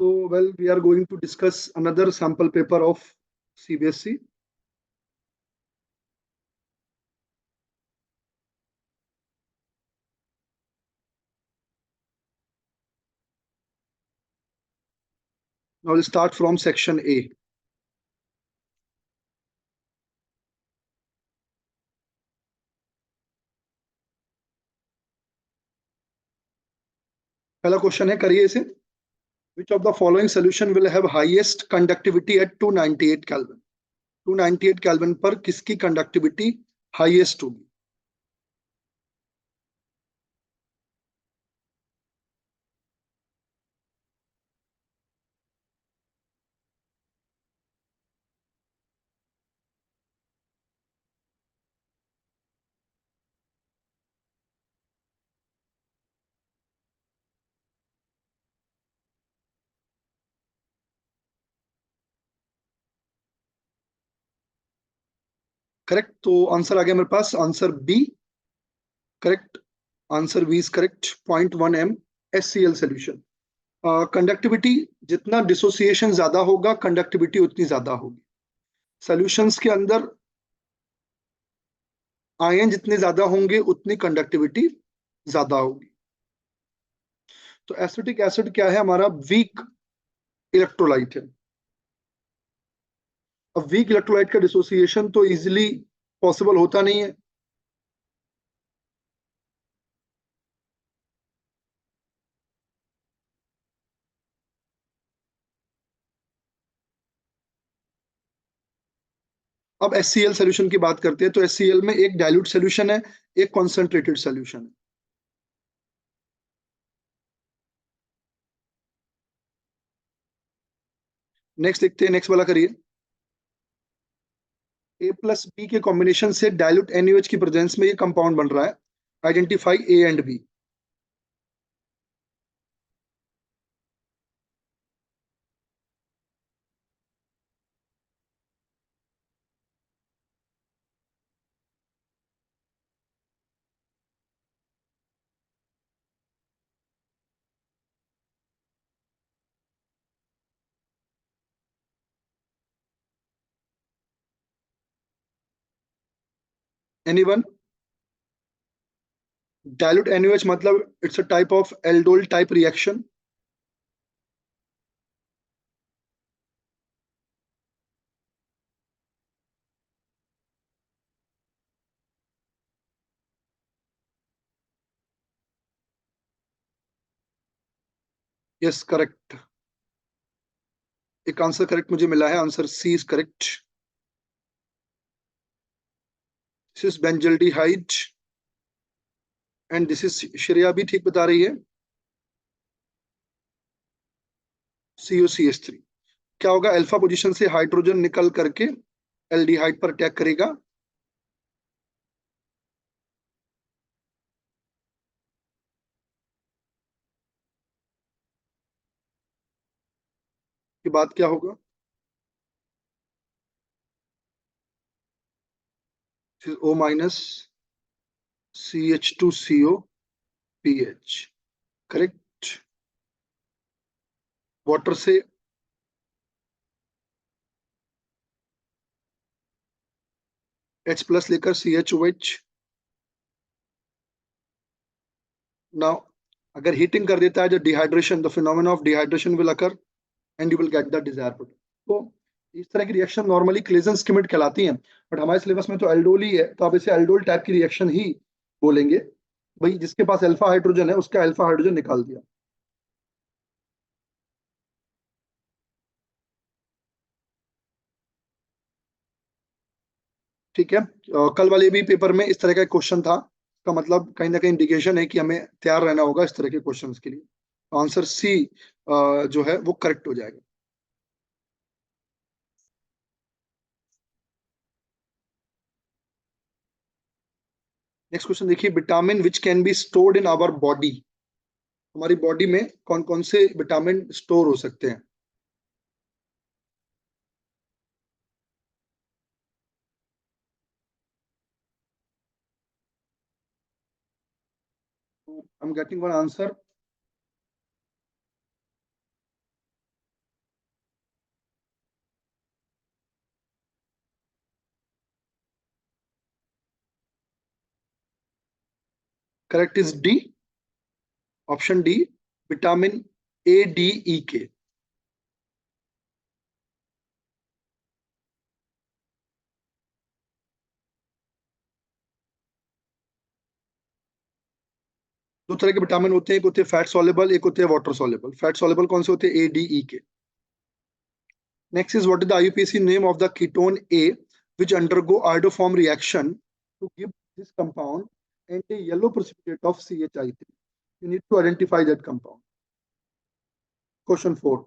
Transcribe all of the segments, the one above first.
So, well, we are going to discuss another sample paper of CBSE. Now we'll start from section A. पहला question है, करिए इसे. Which of the following solution will have highest conductivity at 298 Kelvin? 298 Kelvin पर किसकी conductivity highest होगी? Correct. तो answer आ गया मेरे पास, answer B. Correct. Answer B is correct. 0.1 m SCl solution. Conductivity जितना डिसोसिएशन ज्यादा होगा, कंडक्टिविटी उतनी ज्यादा होगी. सॉल्यूशंस के अंदर आयन जितने ज्यादा होंगे उतनी कंडक्टिविटी ज्यादा होगी. तो एसिटिक एसिड क्या है? हमारा वीक इलेक्ट्रोलाइट है. अब वीक इलेक्ट्रोलाइट का डिसोसिएशन तो इजीली पॉसिबल होता नहीं है. अब HCl सोल्यूशन की बात करते हैं. तो HCl में एक डाइल्यूट सोल्यूशन है, एक कॉन्सेंट्रेटेड सोल्यूशन है. नेक्स्ट देखते हैं, नेक्स्ट वाला करिए. A प्लस बी के कॉम्बिनेशन से डाइल्यूट NaOH की प्रेजेंस में ये कंपाउंड बन रहा है. Identify A and B. Anyone? Dilute NaOH मतलब it's a type of aldol type reaction. Yes, correct. एक आंसर करेक्ट मुझे मिला है. Answer C is correct. This is benzaldehyde and this is, Shreya भी ठीक बता रही है, COCH3. क्या होगा? अल्फा पोजीशन से हाइड्रोजन निकल करके एल्डिहाइड पर अटैक करेगा. के बाद क्या होगा? O minus CH2CO PH. Correct. Water से H प्लस लेकर CHOH. नाउ अगर हीटिंग कर देता है, जो dehydration, the phenomena of dehydration will occur and you will get the desired product. तो इस तरह की रिएक्शन नॉर्मली क्लेजेंस-स्किमिट कहलाती हैं, बट हमारे सिलेबस में तो एल्डोल ही है, तो आप इसे एल्डोल टाइप की रिएक्शन ही बोलेंगे. भाई जिसके पास अल्फा हाइड्रोजन है उसका अल्फा हाइड्रोजन निकाल दिया. ठीक है. कल वाले भी पेपर में इस तरह का क्वेश्चन था. का मतलब कहीं ना कहीं इंडिकेशन है कि हमें तैयार रहना होगा इस तरह के क्वेश्चंस के लिए. आंसर सी जो है वो करेक्ट हो जाएगा. नेक्स्ट क्वेश्चन देखिए. Vitamin which can be stored in our body. हमारी बॉडी में कौन कौन से विटामिन स्टोर हो सकते हैं? I am getting one answer. Correct is D, option D, vitamin A, D, E, K. दो तरह के विटामिन होते हैं, एक होते हैं फैट सॉल्युबल, एक होते हैं वाटर सॉल्युबल। फैट सॉल्युबल कौन से होते हैं? ए, डी, ई, के। Next is what is the IUPAC name of the ketone A which undergo iodoform reaction to give this compound and a yellow precipitate of CHI3. You need to identify that compound. Question 4.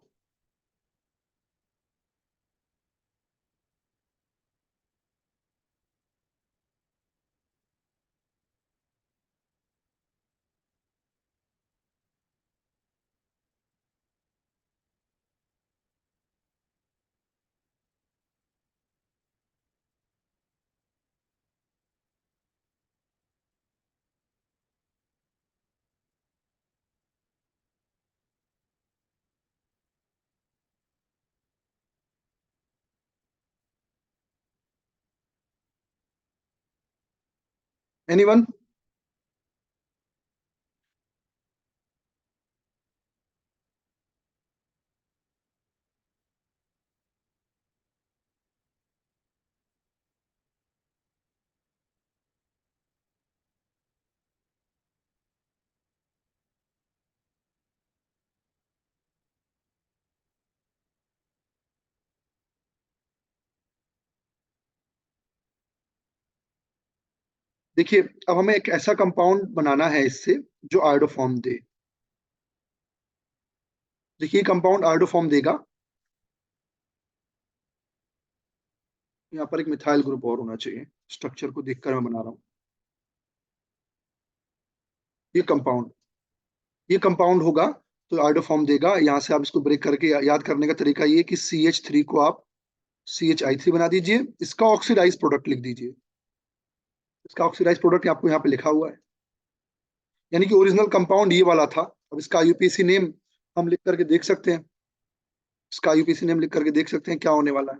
Anyone? देखिए, अब हमें एक ऐसा compound बनाना है इससे जो iodoform दे। देखिए, compound iodoform देगा। यहाँ पर एक मिथाइल ग्रुप और होना चाहिए। स्ट्रक्चर को देखकर मैं बना रहा हूँ। ये कंपाउंड, ये कंपाउंड होगा तो आयोडोफॉर्म देगा। यहाँ से आप इसको ब्रेक करके याद करने का तरीका ये कि CH3 को आप CHI3 बना दीजिए, इसका ऑक्सीडाइज प्रोडक्ट लिख दीजिए। इसका ऑक्सीडाइज प्रोडक्ट आपको यहाँ पे लिखा हुआ है, यानी कि ओरिजिनल कंपाउंड ये वाला था। अब इसका आईयूपीएसी नेम हम लिख करके देख सकते हैं। इसका आईयूपीएसी नेम लिख करके देख सकते हैं क्या होने वाला है।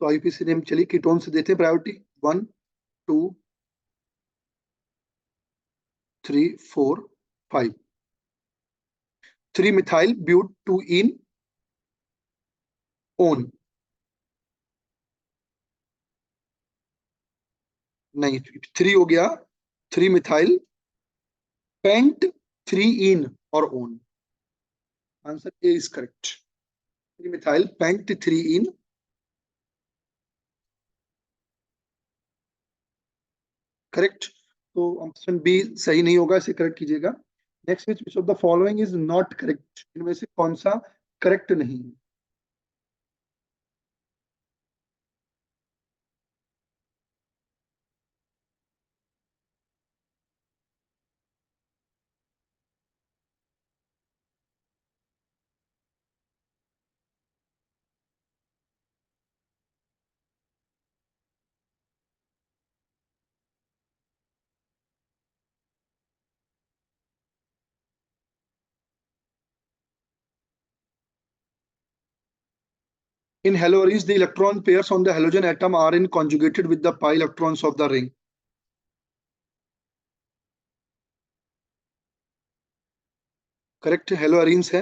तो आईयूपीएसी नेम चलिए कीटोन से देते हैं priority. 1, 2, 3, 4, 5। 3 methyl but 2 en one, नहीं 3 हो गया। 3 मिथाइल पेंट 3 इन और own. Answer A is correct. 3 methyl paint 3 in. Correct. तो ऑप्शन बी सही नहीं होगा, इसे करेक्ट कीजिएगा। Next which of the following is not correct? इनमें से कौन सा करेक्ट नहीं है? In haloarenes, the electron pairs on the halogen atom are in conjugated with the pi electrons of the ring. Correct, haloarenes है,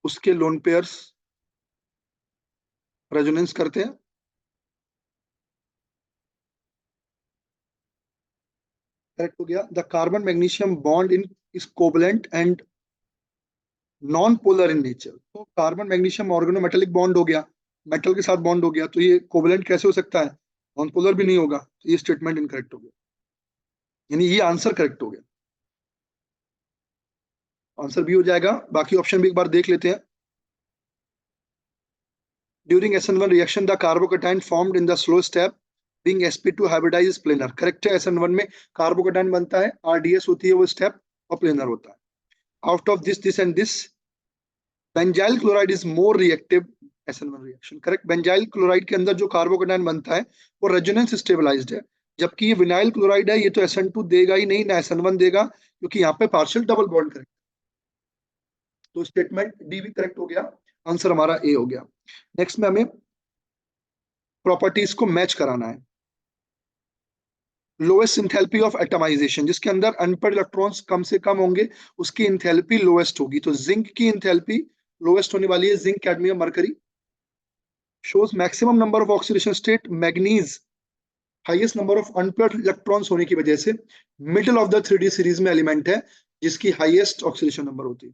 उसके lone pairs resonance करते हैं। करेक्ट हो गया। The carbon magnesium bond in is covalent and non polar in nature. तो carbon magnesium organometallic bond हो गया, metal के साथ बॉन्ड हो गया, तो ये कोवलेंट कैसे हो सकता है? नॉन पोलर भी नहीं होगा। तो ये स्टेटमेंट इनकरेक्ट हो गया, यानी ये आंसर करेक्ट हो गया। आंसर भी हो जाएगा। बाकी ऑप्शन भी एक बार देख लेते हैं। During SN1 reaction the carbocation formed in the slow step being sp2 hybridized is planar। Correct है, SN1 में कार्बोकेटाइन बनता है, RDS होती है वो स्टेप, और प्लेनर होता है। Out of this and this benzyl chloride is more reactive SN1 reaction. Correct, benzyl chloride के अंदर जो कार्बोकेटाइन बनता है वो रेजोनेंस स्टेबलाइज्ड है, जबकि ये विनाइल क्लोराइड है, ये तो SN2 देगा ही नहीं, ना SN1 देगा, क्योंकि यहाँ पे पार्शियल डबल बॉन्ड करेक्ट। तो स्टेटमेंट डी भी करेक्ट हो गया, आंसर हमारा ए हो गया। नेक्स्ट में हमें प्रॉपर्टीज को मैच कराना है। लोएस्ट इंथैल्पी ऑफ एटमाइजेशन, जिसके अंदर अनपेड इलेक्ट्रॉन्स कम से कम होंगे उसकी इंथैल्पी लोएस्ट होगी। तो जिंक की इंथैल्पी लोएस्ट होने वाली है, zinc, cadmium, mercury. Shows maximum number of oxidation state, manganese highest number of unpaired electrons होने की वजह से middle of the 3D series में एलिमेंट है जिसकी हाईएस्ट ऑक्सीडेशन नंबर होती है।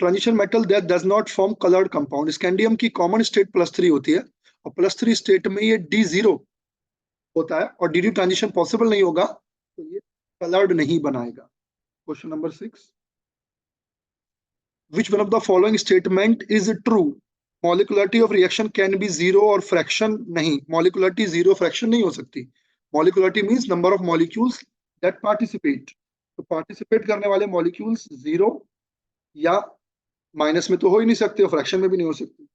Transition metal that does not form coloured compound, scandium की कॉमन स्टेट +3 होती है और +3 स्टेट में ये D0 होता है और DD ट्रांजिशन पॉसिबल नहीं होगा, तो ये कलर्ड नहीं बनाएगा। Question number 6, which one of the following statement is true? Molecularity of reaction can be zero और fraction नहीं, molecularity zero fraction नहीं हो सकती। Molecularity means number of molecules that participate, तो participate करने वाले molecules zero या माइनस में तो हो ही नहीं सकते और फ्रैक्शन में भी नहीं हो सकते।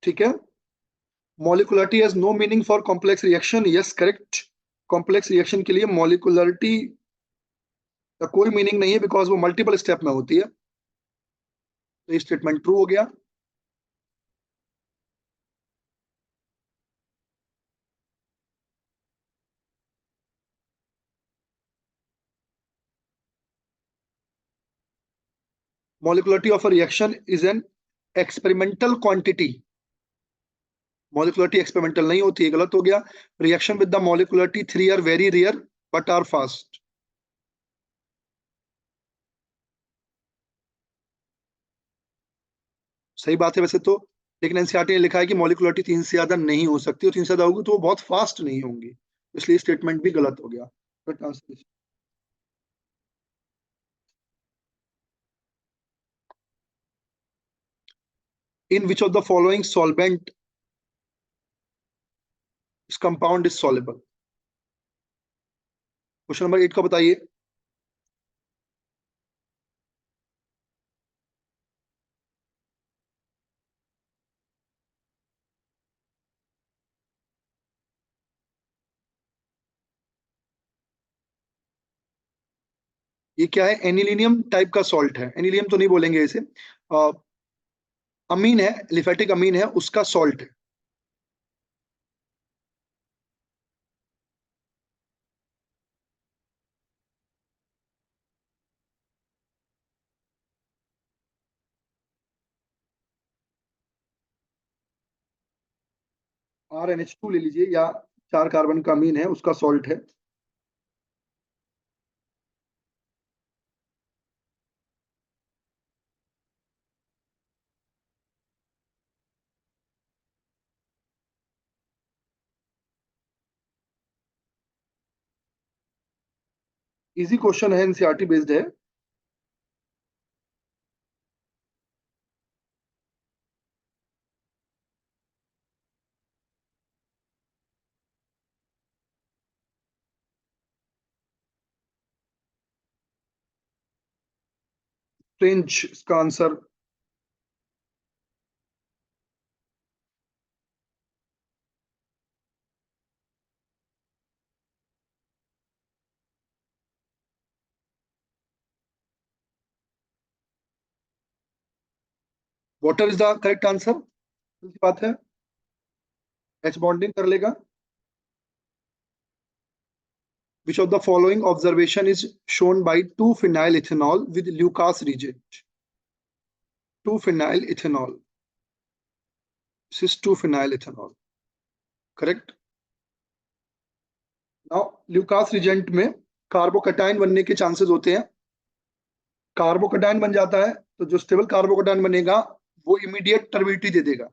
ठीक है। Molecularity has no meaning for complex reaction, yes correct. Complex reaction के लिए मॉलिकुलरिटी का कोई मीनिंग नहीं है बिकॉज वो मल्टीपल स्टेप में होती है, तो ये स्टेटमेंट ट्रू हो गया। Molecularity of a reaction is an experimental quantity, molecularity experimental नहीं होती है, गलत हो गया। Reaction with the molecularity 3 are very rare but are fast, सही बात है वैसे तो, लेकिन एनसीईआरटी ने लिखा है कि मॉलिकुलरिटी 3 से ज्यादा नहीं हो सकती, और 3 से ज्यादा होगी तो वो बहुत फास्ट नहीं होंगी, इसलिए स्टेटमेंट भी गलत हो गया। Correct answer. In which of the following solvent compound is soluble? Question number 8 का बताइए। ये क्या है? एनिलीनियम टाइप का सॉल्ट है, एनिलियम तो नहीं बोलेंगे इसे, अमीन है, लिफेटिक अमीन है, उसका सॉल्ट है। RnH2 ले लीजिए, या 4 कार्बन का अमीन है उसका सॉल्ट है। इजी क्वेश्चन है, एनसीईआरटी बेस्ड है। फ्रेंच इसका answer. Water is the correct answer, बात है। एच बॉन्डिंग कर लेगा। Which of the following observation is shown by 2-phenyl ethanol with Lucas reagent? 2-phenyl ethanol. This is 2-phenyl ethanol. Correct. Now, Lucas reagent में कार्बोकटाइन बनने के chances होते हैं। कार्बोकटाइन बन जाता है तो जो स्टेबल कार्बोकटाइन बनेगा वो इमीडिएट टर्बिडिटी दे देगा।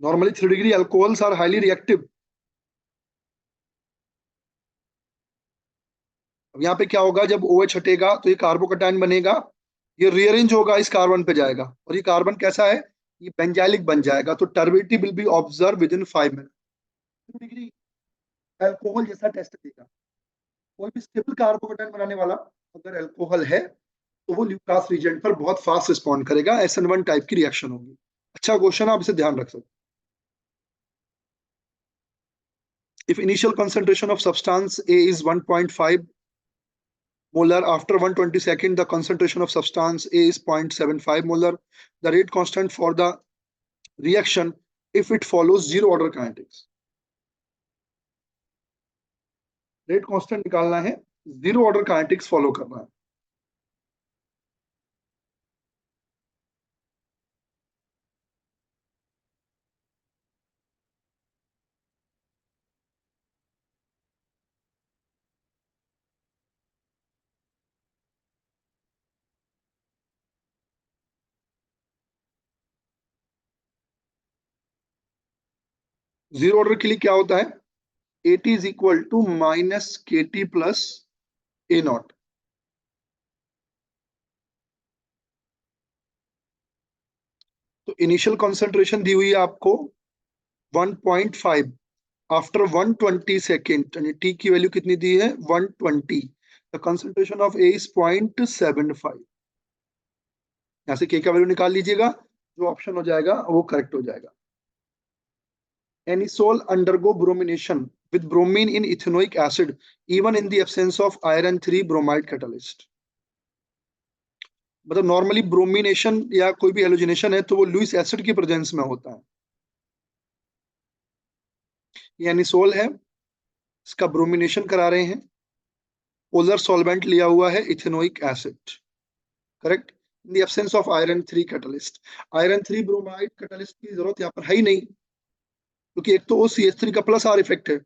Normally 3 degree alcohols are highly reactive. अब यहाँ पे क्या होगा, जब OH हटेगा तो ये कार्बोकटाइन बनेगा, ये रीअरेंज होगा, इस कार्बन पे जाएगा और ये कार्बन कैसा है, ये बेंजाइलिक बन जाएगा, तो turbidity will be observe with in 5 minute. 2 degree alcohol जैसा टेस्ट देगा। कोई भी स्टेबल कार्बोकटाइन बनाने वाला अगर अल्कोहल है तो वो ल्यूकास रीजेंट पर बहुत फास्ट रिस्पॉन्ड करेगा, SN1 टाइप की रिएक्शन होगी। अच्छा क्वेश्चन, आप इसे ध्यान रख सकते। If initial concentration of substance A is 1.5 molar, after 120 seconds, the concentration of substance A is 0.75 molar. The rate constant for the reaction if it follows zero order kinetics. Rate constant निकालना है, zero order kinetics follow करना है. Zero order के लिए क्या होता है, AT is equal to minus KT plus A naught. तो इनिशियल कॉन्सेंट्रेशन दी हुई है आपको 1.5. आफ्टर 120 सेकेंड यानी टी की वैल्यू कितनी दी है 120. The concentration of A is 0.75. यहां से के का वैल्यू निकाल लीजिएगा, जो ऑप्शन हो जाएगा वो करेक्ट हो जाएगा. Anisole undergo bromination with bromine in ethanoic acid even in the absence of iron 3 bromide catalyst. मतलब नॉर्मली ब्रोमिनेशन या कोई भी हेलोजिनेशन है तो वो लुइस एसिड की प्रेजेंस में होता है. ये एनिसोल है, इसका ब्रोमिनेशन करा रहे हैं, पोलर सॉल्वेंट लिया हुआ है ethanoic acid. Correct. In the absence of iron 3 catalyst. Iron 3 bromide catalyst की जरूरत यहाँ पर है ही नहीं, क्योंकि एक तो वो CH3 का प्लस आर इफेक्ट है.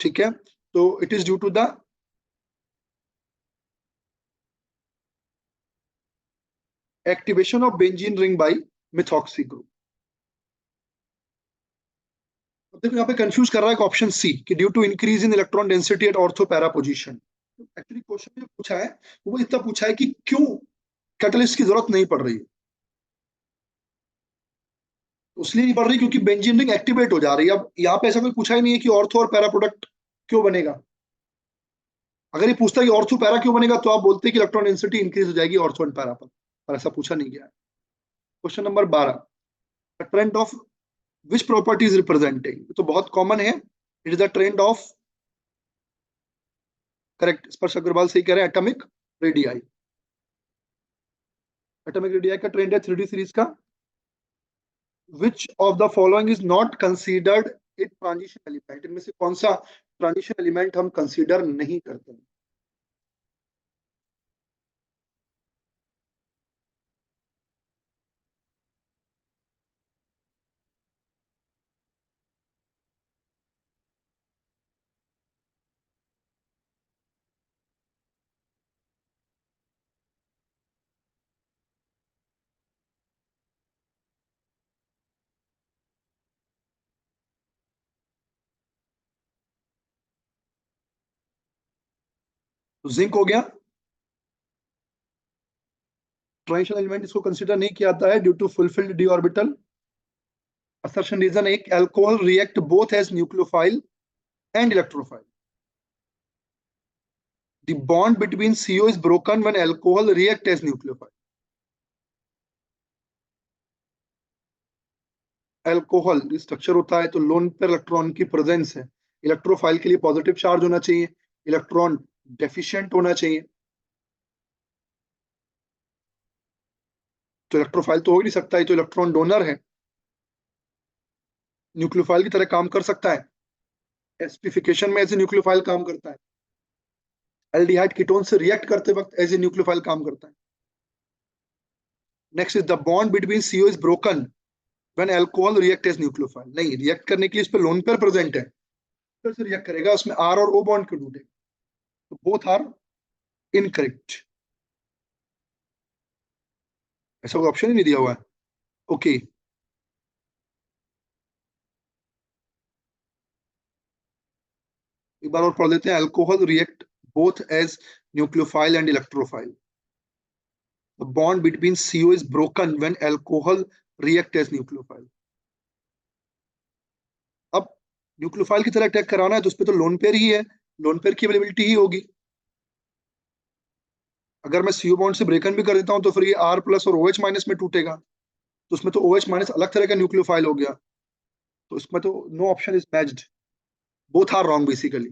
ठीक है, तो it is due to the activation of benzene ring by methoxy group. देखो यहाँ पे कंफ्यूज कर रहा है ऑप्शन सी कि due to increase in electron density at ortho para position. Actually question जो पूछा है वो इतना पूछा है कि क्यों कैटलिस्ट की जरूरत नहीं पड़ रही है. उसलिए नहीं पड़ रही क्योंकि बेंजीन रिंग एक्टिवेट हो जा रही है. अब यहाँ पे ऐसा कोई पूछा ही नहीं है कि ऑर्थो और पैरा प्रोडक्ट क्यों बनेगा. अगर ये पूछता है कि ऑर्थो पैरा क्यों बनेगा तो आप बोलते कि इलेक्ट्रॉन डेंसिटी इंक्रीज हो जाएगी ऑर्थो एंड पैरा पर ऐसा पूछा नहीं गया है. Question number 12, trend of which property is representing. तो बहुत कॉमन है, it is the trend of, correct, स्पर्श अग्रवाल सही कह रहे हैं, एटॉमिक रेडियाई. एटॉमिक रेडियाई का ट्रेंड है 3D सीरीज का. विच of the following is not considered a transition element. इनमें से कौन सा ट्रांजिशन एलिमेंट हम कंसीडर नहीं करते हैं. तो जिंक हो गया. ट्रांजिशन एलिमेंट इसको कंसीडर नहीं किया जाता है due to fulfilled d orbital. Assertion reason एक, alcohol react both as nucleophile and electrophile. The bond between CO is broken when alcohol react as nucleophile. Alcohol structure होता है तो लोन पर इलेक्ट्रॉन की प्रेजेंस है. इलेक्ट्रोफाइल के लिए positive charge होना चाहिए, इलेक्ट्रॉन डेफिशिएंट होना चाहिए. तो इलेक्ट्रोफाइल तो हो ही नहीं सकता है, तो इलेक्ट्रॉन डोनर है, न्यूक्लियोफाइल की तरह काम कर सकता है. एसिडिफिकेशन में ऐसे न्यूक्लियोफाइल काम करता है. एल्डिहाइड कीटोन से रिएक्ट करते वक्त एज ए न्यूक्लियोफाइल काम करता है. Next is the bond between CO is broken when alcohol react as nucleophile. नहीं, रिएक्ट करने के लिए इस पे लोन पेयर प्रेजेंट है, तो से रिएक्ट करेगा, उसमें R और O बॉन्ड क्यों टूटेगा. तो बोथ आर इनकरेक्ट. ऐसा कोई ऑप्शन ही नहीं दिया हुआ है. ओके एक बार और पढ़ लेते हैं. Alcohol react both as nucleophile and electrophile. The bond between CO is broken when alcohol react as nucleophile. अब न्यूक्लियोफाइल की तरह अटैक कराना है तो उस पर तो लोन पेयर ही है, लोन पेयर की अवेलेबिलिटी ही होगी. अगर मैं CO बॉन्ड से ब्रेकन भी कर देता हूँ तो फिर ये R प्लस और OH माइनस में टूटेगा, तो उसमें तो OH माइनस अलग तरह का न्यूक्लियोफाइल हो गया, तो इसमें तो no option is matched, both are wrong basically.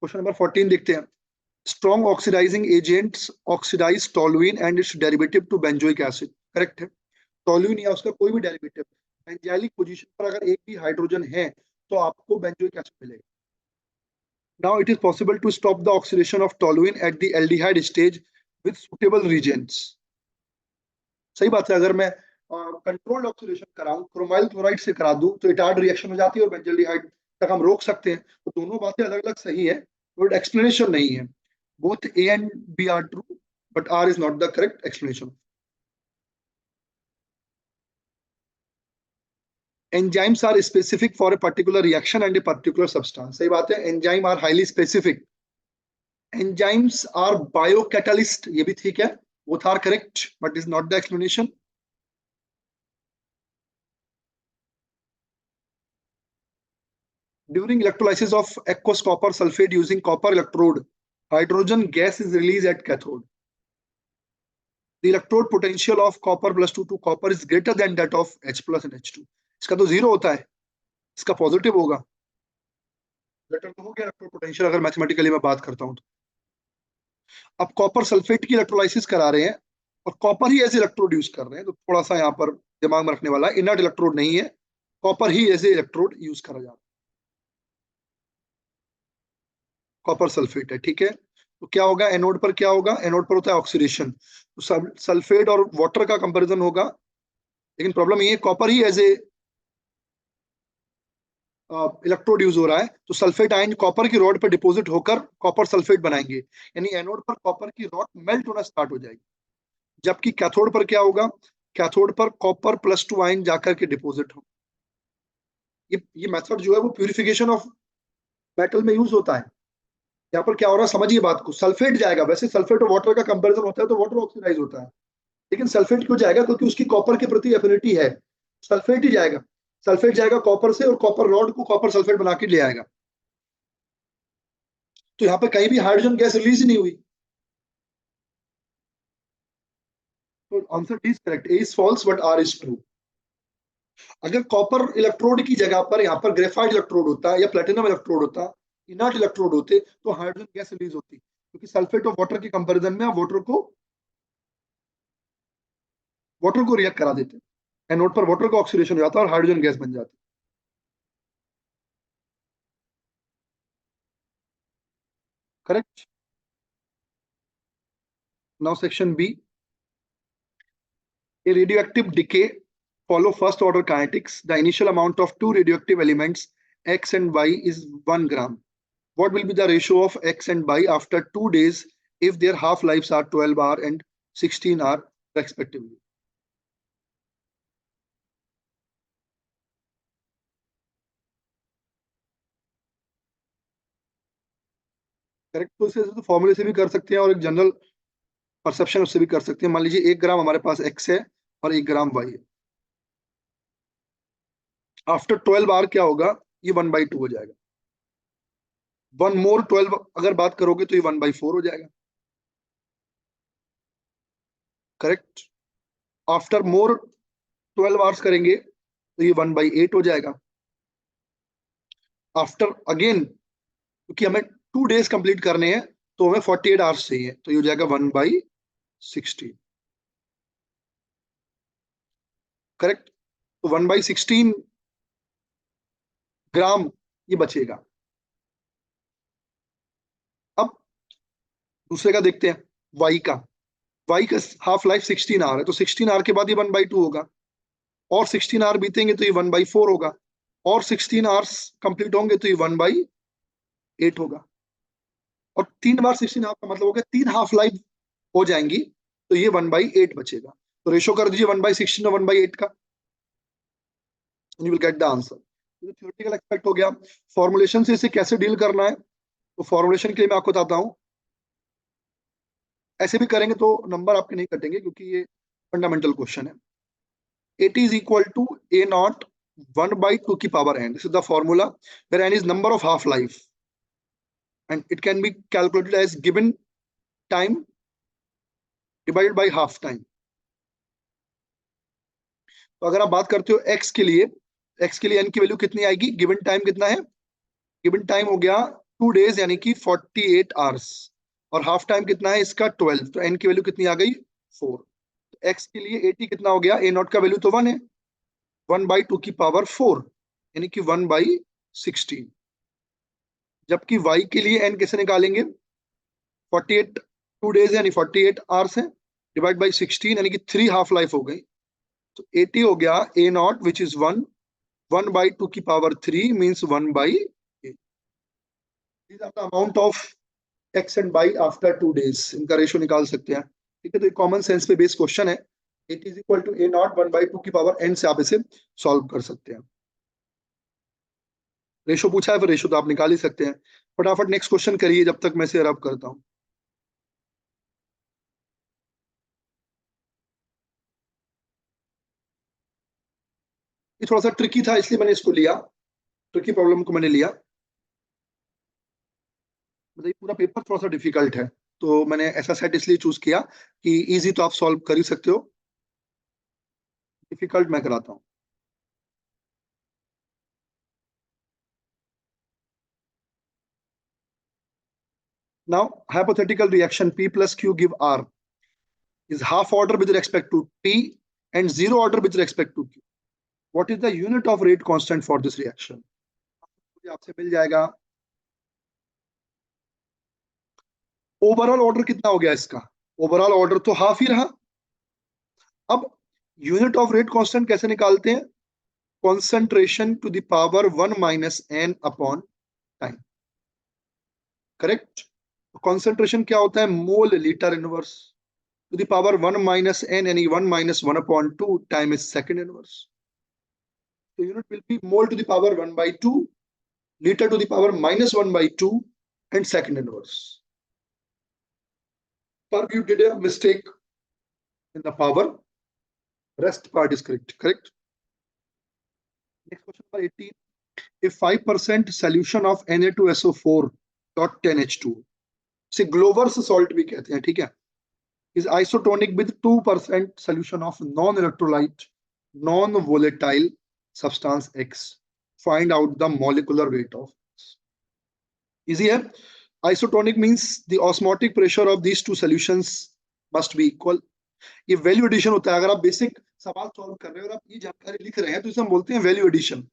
Question number 14 देखते हैं। Strong oxidising agents oxidise toluene and its derivative to benzoic acid. Correct है, टोलुइन या उसका कोई भी डेरिवेटिव बेंजाइलिक पोजीशन पर अगर एक भी हाइड्रोजन है तो आपको बेंजोइक एसिड मिलेगा। Now it is possible to stop the oxidation of toluene at the aldehyde stage with suitable reagents. सही बात है, अगर मैं कंट्रोल्ड ऑक्सीडेशन कराऊं, क्रोमाइल क्लोराइड से करा दूं तो इटार्ड रिएक्शन हो जाती है और बेंजल्डिहाइड तक हम रोक सकते हैं। तो दोनों बातें अलग अलग सही है, बट एक्सप्लेनेशन नहीं है। Both A and B are true, but R is not the correct explanation. Enzymes are specific for a particular reaction and a particular substance. सही बात है, enzyme are highly specific. Enzymes are biocatalyst, ये भी ठीक है, both are correct, but is not the explanation. During electrolysis of aqueous copper sulfate using copper electrode, hydrogen gas is released at cathode. The electrode potential of copper plus 2 to copper is greater than that of H plus and H2. इसका तो zero होता है, इसका positive होगा। Letter तो हो गया electrode potential अगर मैथमेटिकली मैं बात करता हूं तो। अब कॉपर सल्फेट की इलेक्ट्रोलाइसिस करा रहे हैं और कॉपर ही एज इलेक्ट्रोड यूज कर रहे हैं, तो थोड़ा सा यहाँ पर दिमाग में रखने वाला है, इनर्ट इलेक्ट्रोड नहीं है, कॉपर ही एज इलेक्ट्रोड यूज करा जाता है। कॉपर सल्फेट है, ठीक है। तो क्या होगा एनोड पर, क्या होगा एनोड पर होता है ऑक्सीडेशन, तो सल्फेट और वाटर का कंपैरिजन होगा, लेकिन प्रॉब्लम ये है कॉपर ही एज ए इलेक्ट्रोड यूज हो रहा है, तो सल्फेट आयन कॉपर की रॉड पर डिपॉजिट होकर कॉपर सल्फेट बनाएंगे, यानी एनोड पर कॉपर की रॉड मेल्ट होना स्टार्ट हो जाएगी। जबकि कैथोड पर क्या होगा, कैथोड पर कॉपर प्लस 2 आयन जाकर के डिपॉजिट हो। ये मेथड जो है वो प्यूरिफिकेशन ऑफ मेटल में यूज होता है। यहाँ पर क्या हो रहा है समझिए बात को, सल्फेट जाएगा, वैसे सल्फेट और वाटर का कंपैरिजन होता है तो वाटर ऑक्सीडाइज होता है, लेकिन सल्फेट क्यों जाएगा, क्योंकि उसकी कॉपर के प्रति एफिनिटी है, सल्फेट ही जाएगा। सल्फेट जाएगा कॉपर से और कॉपर रॉड को कॉपर सल्फेट बना के ले आएगा, तो यहाँ पे कहीं भी हाइड्रोजन गैस रिलीज ही नहीं हुई, तो answer D is correct, A is false but R is true. अगर कॉपर इलेक्ट्रोड की जगह पर यहाँ पर ग्रेफाइट इलेक्ट्रोड होता या प्लेटिनम इलेक्ट्रोड होता, इनर्ट इलेक्ट्रोड होते, तो हाइड्रोजन गैस रिलीज होती, क्योंकि सल्फेट और वाटर के कंपैरिजन में आप वाटर को रिएक्ट करा देते, एनोड पर वाटर का ऑक्सीडेशन हो जाता और हाइड्रोजन गैस बन जाती। Correct. Now section B, a radioactive decay follow first order kinetics. The initial amount of two radioactive elements X and Y is 1 gram. What will be the ratio of X and Y after 2 days if their half lives are 12 hour and 16 hour respectively? Correct, तो इसे तो फॉर्मूले से भी कर सकते हैं और एक जनरल परसेप्शन उससे भी कर सकते हैं। मान लीजिए 1 ग्राम हमारे पास X है और 1 ग्राम Y है, आफ्टर 12 आवर क्या होगा, ये 1/2 हो जाएगा। 1 मोर 12 अगर बात करोगे तो ये 1/4 हो जाएगा। करेक्ट, आफ्टर मोर 12 आवर्स करेंगे तो ये 1/8 हो जाएगा। आफ्टर अगेन, क्योंकि हमें 2 डेज कंप्लीट करने हैं तो हमें 48 आवर्स चाहिए, तो ये हो जाएगा 1/16। करेक्ट, तो 1/16 ग्राम ये बचेगा। अब दूसरे का देखते हैं, वाई का हाफ लाइफ 16 आवर है, तो 16 आवर के बाद ये 1/2 होगा, और 16 आवर बीतेंगे तो ये 1/4 होगा, और 16 आवर्स कंप्लीट होंगे तो ये 1/8 होगा, और 3 बार 16 हाफ का मतलब हो गया 3 हाफ लाइफ हो जाएंगी, तो ये 1/8 बचेगा। तो रेशो कर दीजिए 1/16 और 1/8 का, you will get the answer. तो थ्योरेटिकल एक्सपेक्ट हो गया। फॉर्मुलेशन से इसे कैसे डील करना है, तो फॉर्मुलेशन के लिए मैं आपको बताता हूँ। ऐसे भी करेंगे तो नंबर आपके नहीं कटेंगे, क्योंकि ये फंडामेंटल क्वेश्चन है। AT is equal to A not 1 by 2 की power n. This is the formula where n is number of half life and it can be calculated as given time divided by half time. तो अगर आप बात करते हो x के लिए n की वैल्यू कितनी आएगी, गिवन टाइम कितना है, गिवन टाइम हो गया 2 days यानी कि 48 hours और हाफ टाइम कितना है इसका 12, तो n की वैल्यू कितनी आ गई 4. तो x के लिए 80 कितना हो गया, a नॉट का वैल्यू तो 1 है, 1 by 2 की पावर 4 यानी कि 1 by 16. जबकि y के लिए n कैसे निकालेंगे, 48 2 days यानी 48 hours है, डिवाइड बाई 16 यानी कि 3 हाफ लाइफ हो गई. तो 80 हो गया a not which is 1 by 2 की power 3 means 1 by 8. These are the amount of x and y after 2 days. इनका रेशो निकाल सकते हैं. ठीक है, तो ये कॉमन सेंस पे बेस्ड क्वेश्चन है. 80 is equal to a not 1 by 2 की पावर n से आप इसे सॉल्व कर सकते हैं. रेशो पूछा है, फिर रेशो तो आप निकाल ही सकते हैं. फटाफट नेक्स्ट क्वेश्चन करिए जब तक मैं इसे रब करता हूं. ये थोड़ा सा ट्रिकी था इसलिए मैंने इसको लिया, ट्रिकी प्रॉब्लम को मैंने लिया. मतलब ये पूरा पेपर थोड़ा सा डिफिकल्ट है, तो मैंने ऐसा सेट इसलिए चूज किया कि इजी तो आप सॉल्व कर ही सकते हो, डिफिकल्ट मैं कराता हूं. Now hypothetical reaction P plus Q give R is half order with respect to T and zero order with respect to Q. What is the unit of rate constant for this reaction? आपसे मिल जाएगा. Overall order कितना हो गया इसका, overall order तो half ही रहा. अब यूनिट ऑफ रेट कांस्टेंट कैसे निकालते हैं, concentration to the power 1 minus n upon time. Correct. Concentration क्या होता है, mole litre inverse to the power 1 minus n यानी 1 minus 1 upon 2 time is second inverse. So unit will be mole to the power 1 by 2, liter to the power minus 1 by 2 and second inverse. But you did a mistake in the power, rest part is correct. Correct. Next question number 18. If 5% solution of Na2SO4 dot 10H2 से ग्लोवर्स salt भी कहते हैं, ठीक है, is isotonic with 2% solution of non-electrolyte non-volatile substance X. Find out the molecular weight of X. Easy है. Isotonic means the osmotic pressure of these two solutions must be equal. ये value addition होता है. अगर आप basic सवाल solve कर रहे हो और आप ये जानकारी लिख रहे हैं तो इसे हम बोलते हैं वैल्यू एडिशन.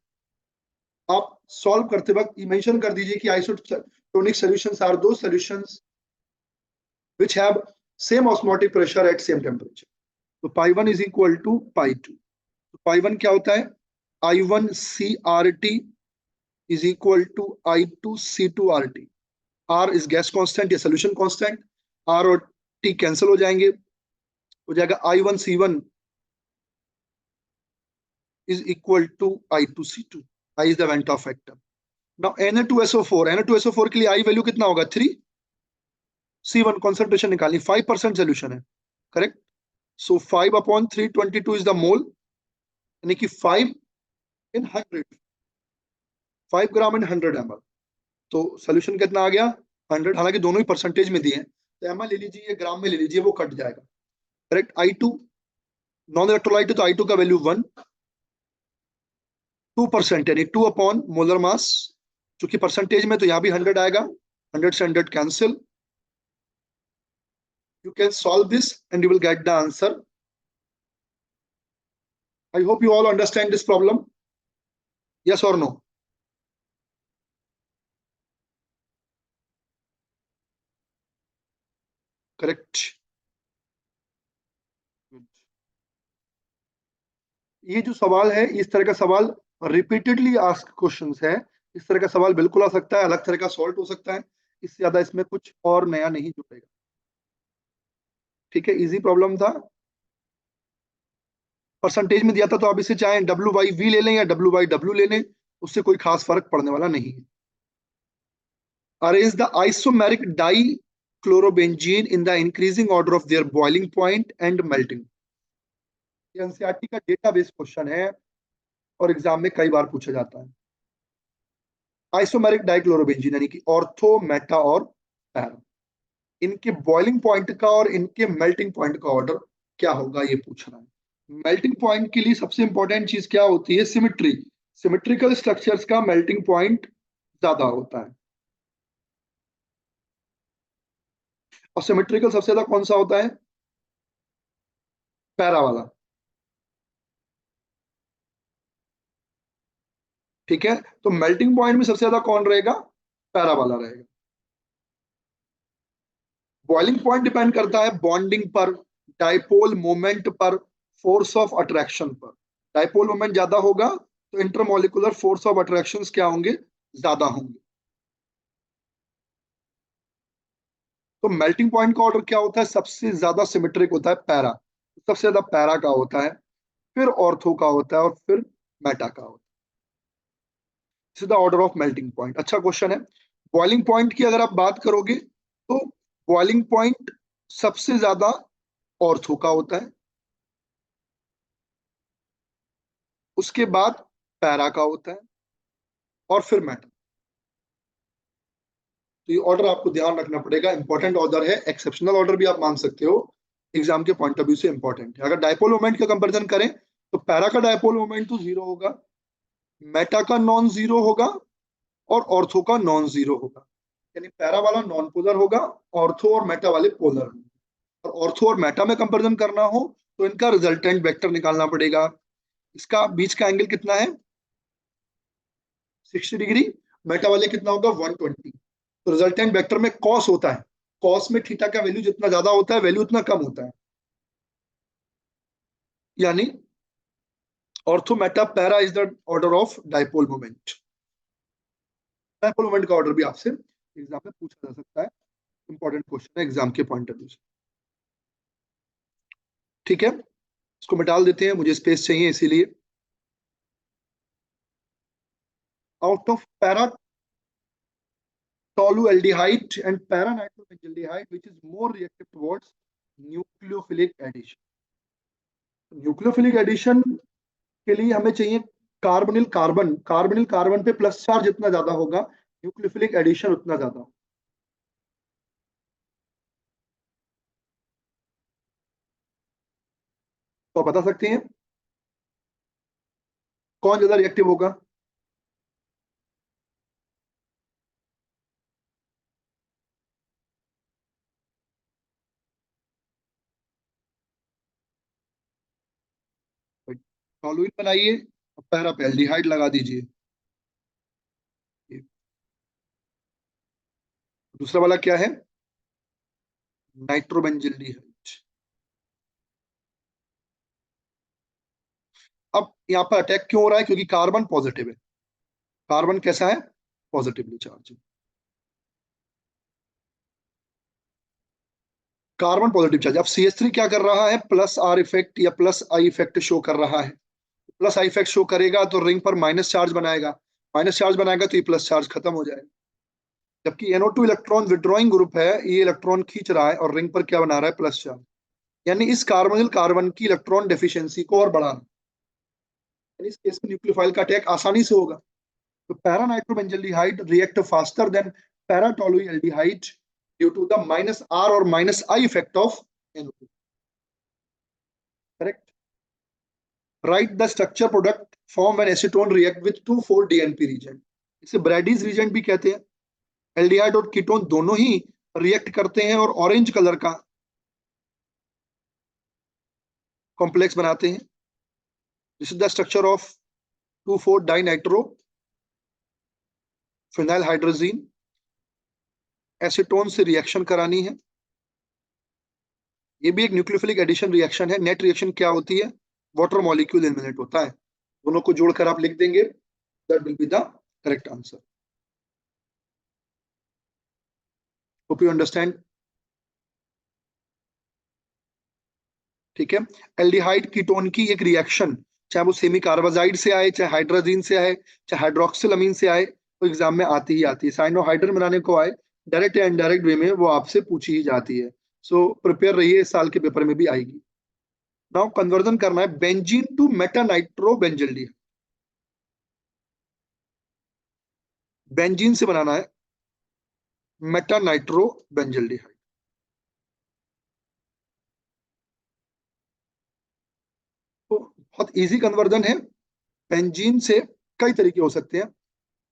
आप सॉल्व करते वक्त मेंशन कर दीजिए कि आइसोटोनिक सॉल्यूशंस आर दो solutions which have same osmotic pressure at same temperature. तो pi 1 is equal to pi 2. तो pi 1 क्या होता है, I1 CRT is equal to I2 C2 RT. R is gas constant या solution constant. R और T cancel हो जाएंगे, हो जाएगा I1 C1 is equal to I2 C2. I is the Van 't Hoff factor. Now Na2SO4 के लिए I value कितना होगा 3. C1 concentration निकालनी, 5% solution है. Correct. So 5 upon 322 is the mole, यानी कि 5 in 100, 5 ग्राम इन 100 ml. तो solution कितना आ गया 100. हालांकि दोनों ही परसेंटेज में दिए हैं, तो ml ले लीजिए या ग्राम में ले लीजिए, वो कट जाएगा. करेक्ट. I2 नॉन इलेक्ट्रोलाइट है तो I2 का वैल्यू 1, 2% यानी 2 अपॉन मोलर मास, चूंकि परसेंटेज में तो यहाँ भी 100 आएगा, 100 से 100 cancel. You can solve this and you will get the answer. I hope you all understand this problem. Yes or no? Correct. ये जो सवाल है, इस तरह का सवाल रिपीटेडली आस्क क्वेश्चंस है. इस तरह का सवाल बिल्कुल आ सकता है, अलग तरह का सॉल्व हो सकता है, इससे ज्यादा इसमें कुछ और नया नहीं जुड़ेगा. ठीक है, इजी प्रॉब्लम था, परसेंटेज में दिया था, तो आप इसे चाहे W/V ले लें या W/W ले लें, उससे कोई खास फर्क पड़ने वाला नहीं है. Arrange the isomeric dichlorobenzene in the increasing order of their boiling point and melting. ये एनसीईआरटी का डेटाबेस क्वेश्चन है. और एग्जाम में कई बार पूछा जाता है। आइसोमेरिक डाइक्लोरोबेंजीन यानी कि ऑर्थो, मेटा और पैरा, इनके बॉइलिंग पॉइंट का और इनके मेल्टिंग पॉइंट का ऑर्डर क्या होगा, ये पूछ रहा है। मेल्टिंग पॉइंट के लिए सबसे इंपॉर्टेंट चीज क्या होती है? सिमेट्री। सिमेट्रिकल स्ट्रक्चर्स का मेल्टिंग पॉइंट ज्यादा होता है। और सिमेट्रिकल सबसे ज्यादा कौन सा होता है? पैरा वाला। ठीक है, तो मेल्टिंग पॉइंट में सबसे ज्यादा कौन रहेगा? पैरा वाला रहेगा। बॉइलिंग पॉइंट डिपेंड करता है बॉन्डिंग पर, डाइपोल मोमेंट पर, फोर्स ऑफ अट्रैक्शन पर। डाइपोल मोमेंट ज्यादा होगा तो इंटरमोलिकुलर फोर्स ऑफ अट्रैक्शन क्या होंगे? ज्यादा होंगे। तो मेल्टिंग पॉइंट का ऑर्डर क्या होता है? सबसे ज्यादा सिमेट्रिक होता है पैरा, सबसे ज्यादा पैरा का होता है, फिर ऑर्थो का होता है और फिर मेटा का होता है। The order of melting point. अच्छा क्वेश्चन है। बॉइलिंग पॉइंट की अगर आप बात करोगे तो बॉइलिंग पॉइंट सबसे ज्यादा ऑर्थो का होता है, उसके बाद पैरा का होता है और फिर मेटा। तो ये ऑर्डर आपको ध्यान रखना पड़ेगा, इंपॉर्टेंट ऑर्डर है, एक्सेप्शनल ऑर्डर भी आप मान सकते हो, एग्जाम के पॉइंट ऑफ व्यू से इंपॉर्टेंट है। अगर डायपोल मोमेंट का कंपैरिजन करें तो पैरा का डायपोल मोमेंट तो जीरो होगा, मेटा का नॉन जीरो होगा और ऑर्थो का नॉन जीरो होगा। यानी पैरा वाला नॉन पोलर होगा, ऑर्थो और मेटा वाले पोलर होंगे। और ऑर्थो और मेटा में कंपैरिजन करना हो तो इनका रिजल्टेंट वेक्टर निकालना पड़ेगा। इसका बीच का एंगल कितना है? 60 डिग्री। मेटा वाले कितना होगा? 120। तो रिजल्टेंट वेक्टर में कॉस होता है, कॉस में थीटा का वैल्यू जितना ज्यादा होता है वैल्यू उतना कम होता है। यानी ortho Meta para is the order of dipole moment. Dipole moment का ऑर्डर भी आपसे एग्जाम में पूछा जा सकता है, इंपॉर्टेंट क्वेश्चन है एग्जाम के पॉइंट ऑफ व्यू से। ठीक है, इसको मिटाल देते हैं, मुझे स्पेस चाहिए इसीलिए। Out of para tolualdehyde and para-nitrobenzyaldehyde, which is more reactive towards nucleophilic addition. Nucleophilic addition के लिए हमें चाहिए कार्बोनिल कार्बन। कार्बोनिल कार्बन पे प्लस चार्ज जितना ज्यादा होगा न्यूक्लियोफिलिक एडिशन उतना ज्यादा होगा। तो आप बता सकते हैं कौन ज्यादा रिएक्टिव होगा? टॉलुइन बनाइए, पैरा पे एल्डिहाइड लगा दीजिए। दूसरा वाला क्या है? नाइट्रोबेंजिल्डिहाइड। अब यहाँ पर अटैक क्यों हो रहा है? क्योंकि कार्बन पॉजिटिव है। कार्बन कैसा है? Positively charge. Carbon positive charge. अब CH3 क्या कर रहा है? प्लस आर इफेक्ट या प्लस आई इफेक्ट शो कर रहा है। प्लस आई इफेक्ट शो करेगा तो रिंग पर माइनस चार्ज बनाएगा, माइनस चार्ज बनाएगा तो ये प्लस चार्ज खत्म हो जाएगा। जबकि NO2 इलेक्ट्रॉन विड्रॉइंग ग्रुप है, ये इलेक्ट्रॉन खींच रहा है और रिंग पर क्या बना रहा है? Plus charge. यानी इस कार्बोनिल कार्बन की इलेक्ट्रॉन डेफिशिएंसी को और बढ़ाना, यानी इस केस में न्यूक्लियोफाइल का अटैक आसानी से होगा। तो para nitrobenzaldehyde react faster than para tolualdehyde due to the minus R और minus I effect of NO2। Correct. Write the structure product form when acetone react with 2,4-DNP reagent. इसे Brady's reason भी कहते हैं। Aldehyde और ketone दोनों ही react करते हैं और ऑरेंज कलर का कॉम्प्लेक्स बनाते हैं। This is the structure of two four dinitro phenyl hydrazine. Acetone से रिएक्शन करानी है। ये भी एक न्यूक्लियोफिलिक एडिशन रिएक्शन है। नेट रिएक्शन क्या होती है? वाटर मॉलिक्यूल एलिमिनेट होता है। दोनों को जोड़कर आप लिख देंगे, that will be the correct answer. Hope you understand. ठीक है, एल्डिहाइड कीटोन की एक रिएक्शन, चाहे वो सेमी कार्बाजाइड से आए, चाहे हाइड्रोजीन से आए, चाहे हाइड्रोक्सिल अमीन से आए, तो एग्जाम में आती ही आती है। साइनोहाइड्रिन बनाने को आए, डायरेक्ट या इनडायरेक्ट वे में वो आपसे पूछी ही जाती है। सो प्रिपेयर रहिए, इस साल के पेपर में भी आएगी। नाउ कन्वर्जन करना है benzene to meta nitro benzaldehyde. Benzene से बनाना है मेटा नाइट्रो बेंजल्डिहाइड। तो बहुत इजी कन्वर्जन है। बेंजीन से कई तरीके हो सकते हैं।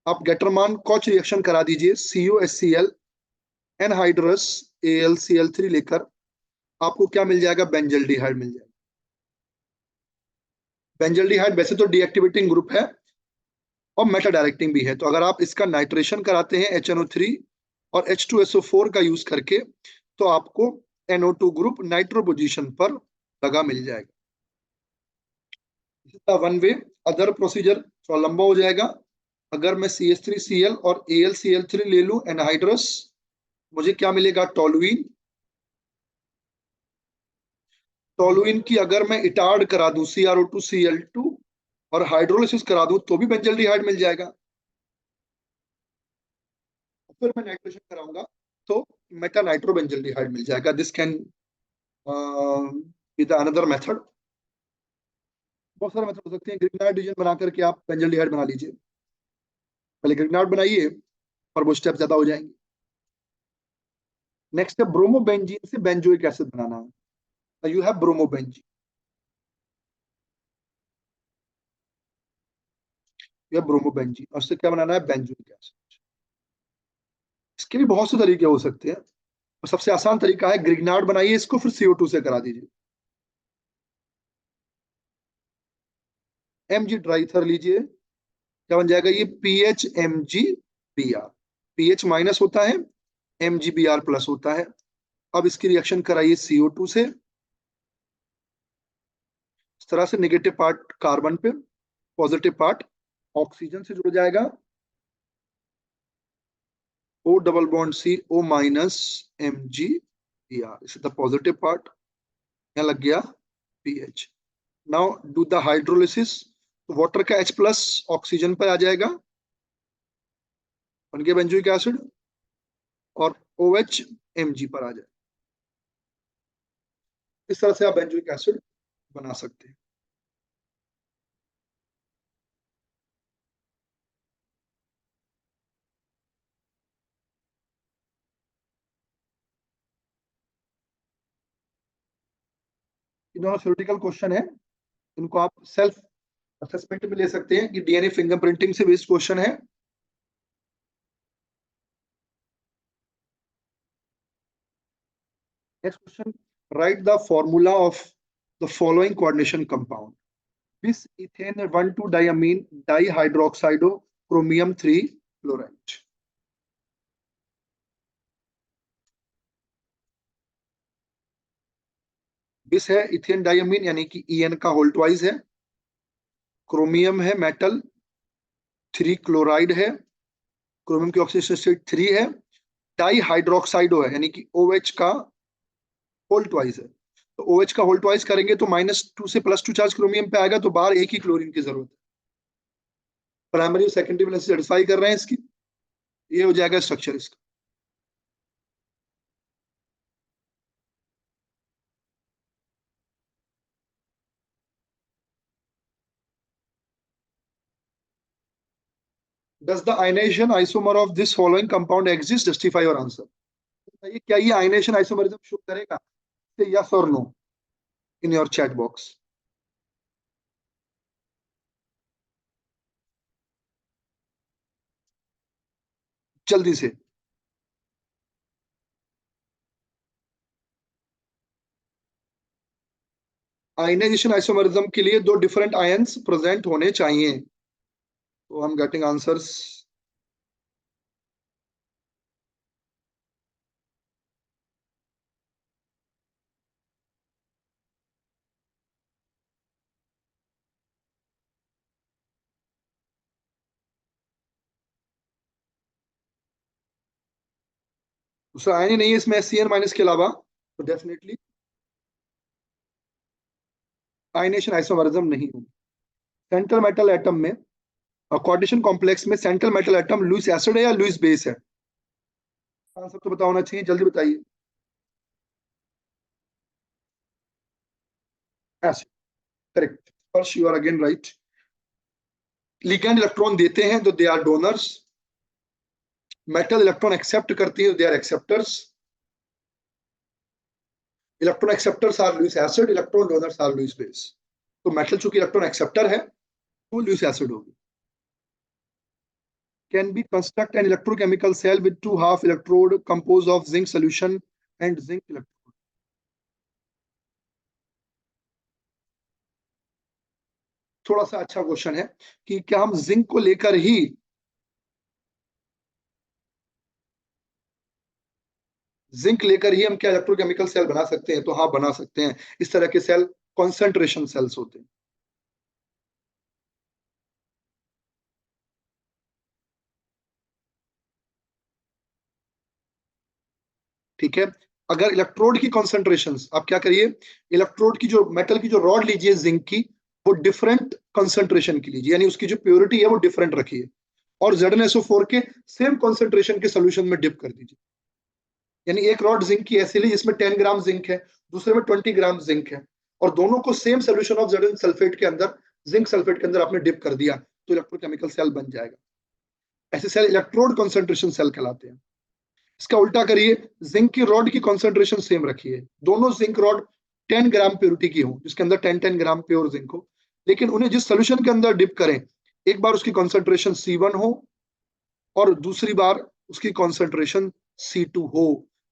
आप गेटरमान कॉच रिएक्शन करा दीजिए, CuHCl एनहाइड्रस AlCl3 लेकर आपको क्या मिल जाएगा, बेंजल्डिहाइड मिल जाएगा। बेंजल्डिहाइड वैसे तो डीएक्टिवेटिंग ग्रुप है और मेटा डायरेक्टिंग भी है, तो अगर आप इसका नाइट्रेशन कराते हैं HNO3 और H2SO4 का यूज करके तो आपको NO2 ग्रुप नाइट्रो पोजीशन पर लगा मिल जाएगा। One way. अदर प्रोसीजर थोड़ा लंबा हो जाएगा। अगर मैं CH3Cl और AlCl3 ले लूं एनहाइड्रस, मुझे क्या मिलेगा, टोलुइन। टोलुइन की अगर मैं इटार्ड करा दूं CrO2Cl2 और हाइड्रोलिसिस करा दूं तो भी बेंजल्डिहाइड मिल जाएगा। फिर मैं नाइट्रेशन कराऊंगा तो मेटा नाइट्रो बेंजल्डिहाइड मिल जाएगा। This can be the another method. बहुत सारे मेथड हो सकते हैं। ग्रिग्नार्ड डिवीजन बना करके आप बेंजल्डिहाइड बना लीजिए। पहले ग्रिग्नार्ड बनाइए और वो स्टेप ज्यादा हो जाएंगे। नेक्स्ट है ब्रोमोबेंजीन से बेंजोइक एसिड बनाना है। You have bromobenzene, you have bromobenzene और उससे क्या बनाना है, बेंजोइक एसिड। इसके भी बहुत से तरीके हो सकते हैं और सबसे आसान तरीका है ग्रिग्नार्ड बनाइए इसको, फिर CO2 से करा दीजिए। Mg ड्राइथर लीजिए, क्या बन जाएगा ये, PHMgBr। पीएच माइनस होता है, MgBr प्लस होता है। अब इसकी रिएक्शन कराइए CO2 से। इस तरह से नेगेटिव पार्ट कार्बन पे, पॉजिटिव पार्ट ऑक्सीजन से जुड़ जाएगा। O double bond CO minus MgBr, इस द पॉजिटिव पार्ट। यहाँ लग गया pH. Now do the hydrolysis. Water का H प्लस ऑक्सीजन पर आ जाएगा, बन गया बेंजोइक एसिड, और OH Mg पर आ जाए। इस तरह से आप बेंजोइक एसिड बना सकते हैं। ये दोनों थ्योरेटिकल क्वेश्चन है, इनको आप सेल्फ असेसमेंट में ले सकते हैं कि DNA फिंगरप्रिंटिंग से बेस्ड क्वेश्चन है। Next question, right the formula of the following coordination compound. bis ethane 1,2 diamine dihydroxido chromium 3 chloride। बिस है इथेन डायमीन यानी कि EN का होल ट्वाइस है। क्रोमियम है मेटल 3 क्लोराइड है, क्रोमियम की ऑक्सीडेशन स्टेट 3 है। डाई हाइड्रोक्साइडो है यानी कि OH का होल ट्वाइस है। तो OH का होल ट्वाइस करेंगे तो -2 से +2 चार्ज क्रोमियम पे आएगा, तो बाहर एक ही क्लोरीन की जरूरत है। प्राइमरी और सेकेंडरी बैलेंस सेटिस्फाई कर रहे हैं इसकी, ये हो जाएगा स्ट्रक्चर इसका। Does the ionization isomer of this following compound exist? Justify your answer। क्या ये आयनेशन आइसोमरिज्म शो करेगा? यस और no in your chat box. जल्दी से। आयनाइजेशन आइसोमरिज्म के लिए दो डिफरेंट आयंस प्रेजेंट होने चाहिए। तो हम गेटिंग आंसर्स। दूसरा आयन ही नहीं है इसमें Cn- के अलावा, तो डेफिनेटली आयनेशन आइसोमरिज्म नहीं होगी। सेंट्रल मेटल एटम में, कोऑर्डिनेशन कॉम्प्लेक्स में central metal atom Lewis acid है या लुईस बेस है? आंसर तो पता होना चाहिए, जल्दी बताइए। Acid, correct. First you are again right. Ligand electron देते हैं तो they are donors, metal electron accept करती है, they are acceptors. Electron acceptors are Lewis acid, electron donors are Lewis base. तो मेटल चूंकि इलेक्ट्रॉन एक्सेप्टर है तो Lewis acid होगी। Can be construct an electrochemical cell with two half electrode composed of zinc solution and zinc electrode. थोड़ा सा अच्छा question है कि क्या हम जिंक को लेकर ही हम क्या इलेक्ट्रोकेमिकल सेल बना सकते हैं? तो हाँ, बना सकते हैं। इस तरह के सेल कॉन्सेंट्रेशन सेल्स होते हैं। ठीक है, अगर इलेक्ट्रोड की कॉन्सेंट्रेशन, आप क्या करिए, इलेक्ट्रोड की जो मेटल की जो रॉड लीजिए जिंक की, वो डिफरेंट कॉन्सेंट्रेशन की लीजिए, यानी उसकी जो प्योरिटी है वो डिफरेंट रखिए, और ZnSO4 के सेम कॉन्सेंट्रेशन के सोल्यूशन में डिप कर दीजिए। यानी एक रॉड जिंक की ऐसी ली जिसमें 10 ग्राम जिंक है, दूसरे में 20 ग्राम जिंक है, और दोनों को same solution of Zn sulphate के अंदर, जिंक सल्फेट के अंदर आपने डिप कर दिया, तो इलेक्ट्रोकेमिकल सेल बन जाएगा। ऐसे सेल इलेक्ट्रोड कॉन्सेंट्रेशन सेल कहलाते हैं। इसका उल्टा करिए, जिंक की रॉड की कॉन्सेंट्रेशन सेम रखिए, दोनों जिंक रॉड 10 ग्राम प्योरिटी की हो, जिसके अंदर 10 ग्राम प्योर जिंक हो, लेकिन उन्हें जिस सोल्यूशन के अंदर डिप करें, एक बार उसकी कॉन्सेंट्रेशन C1 हो और दूसरी बार उसकी कॉन्सेंट्रेशन C2 हो,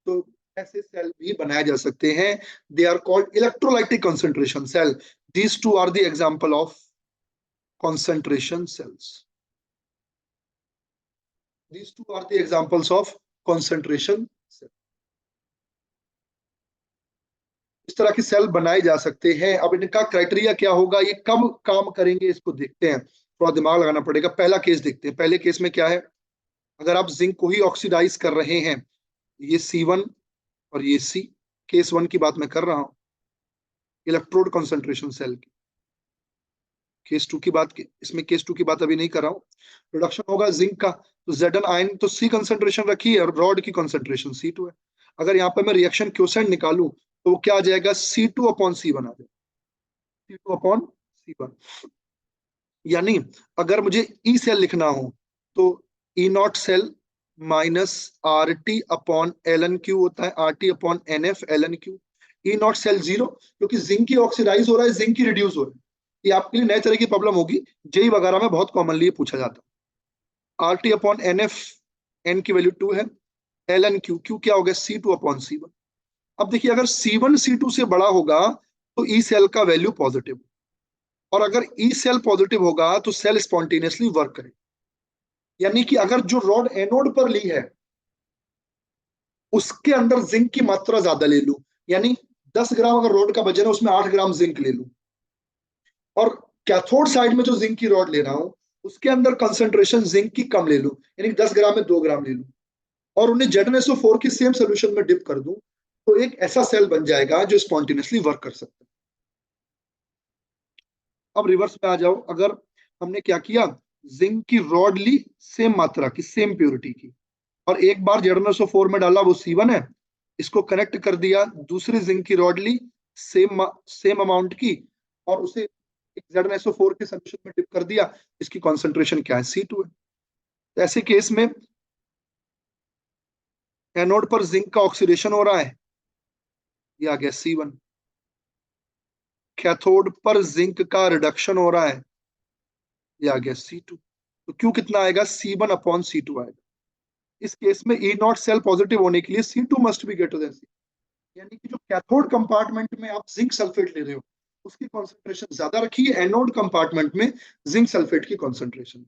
तो ऐसे सेल भी बनाए जा सकते हैं। They are called electrolytic concentration cell. These two are the example of concentration cells. These two are the examples of concentration cell. इस तरह की सेल बनाए जा सकते हैं। अब इनका क्राइटेरिया क्या होगा, ये कब काम करेंगे, इसको देखते हैं, थोड़ा दिमाग लगाना पड़ेगा। पहला केस देखते हैं। पहले केस में क्या है, अगर आप जिंक को ही ऑक्सीडाइज कर रहे हैं, ये C1 और ये C, केस 1 की बात मैं कर रहा हूं, इलेक्ट्रोड कॉन्सेंट्रेशन सेल की। केस 2 की बात, इसमें केस 2 की बात अभी नहीं कर रहा हूं। प्रोडक्शन होगा जिंक का, तो Zn आयन तो C कंसेंट्रेशन रखी है, और रॉड की कंसेंट्रेशन C2 है। अगर यहाँ पे मैं रिएक्शन क्वोशेंट निकालूं तो वो क्या आ जाएगा, C2/C1 आ जाएगा, C2/C1। यानी अगर मुझे ई सेल लिखना हो तो E0 cell minus RT/ln Q होता है, RT/NF ln Q। E0 cell 0, क्योंकि जिंक की ऑक्सीडाइज हो रहा है, जिंक की रिड्यूस हो रहा है। ये आपके लिए नए तरह की प्रॉब्लम होगी, जेई वगैरह में बहुत कॉमनली पूछा जाता है। RT/NF, N की वैल्यू 2 है, ln Q क्या हो गया, C2/C1। अब देखिए, अगर C1 C2 से बड़ा होगा तो ई सेल का वैल्यू पॉजिटिव, और अगर ई सेल पॉजिटिव होगा तो सेल स्पॉन्टेनियसली वर्क करे। यानी कि अगर जो रॉड एनोड पर ली है उसके अंदर जिंक की मात्रा ज्यादा ले लूं, यानी 10 ग्राम अगर रॉड का वजन है, उसमें 8 ग्राम जिंक ले लूं, और कैथोड साइड में जो जिंक की रॉड ले रहा हूं उसके अंदर कंसंट्रेशन जिंक की कम ले लूं, यानी 10 ग्राम में 2 ग्राम ले लूं, और उन्हें ZnSO4 की सेम सोल्यूशन में डिप कर दूं, तो एक ऐसा सेल बन जाएगा जो स्पॉन्टेनियसली वर्क कर सकता है। अब रिवर्स में आ जाओ, अगर हमने क्या किया, जिंक की रॉड ली सेम मात्रा की, सेम प्योरिटी की, और एक बार ZnSO4 में डाला, वो C1 है, इसको कनेक्ट कर दिया, दूसरी जिंक की रॉड ली सेम अमाउंट की, और उसे एक ZnSO4 के सोल्यूशन में डिप कर दिया, इसकी कॉन्सेंट्रेशन क्या है, C2 है। तो ऐसे केस में एनोड पर जिंक का ऑक्सीडेशन हो रहा है, ये आ गया C1। कैथोड पर जिंक का रिडक्शन हो रहा है, ये आ गया C2। तो क्यू कितना आएगा, C1/C2 आएगा। इस केस में E0 सेल पॉजिटिव होने के लिए C2 must be greater than C, यानी कि जो कैथोड कंपार्टमेंट में आप जिंक सल्फेट ले रहे हो उसकी कॉन्सेंट्रेशन ज्यादा रखिए, एनोड कंपार्टमेंट में जिंक सल्फेट की कॉन्सेंट्रेशन।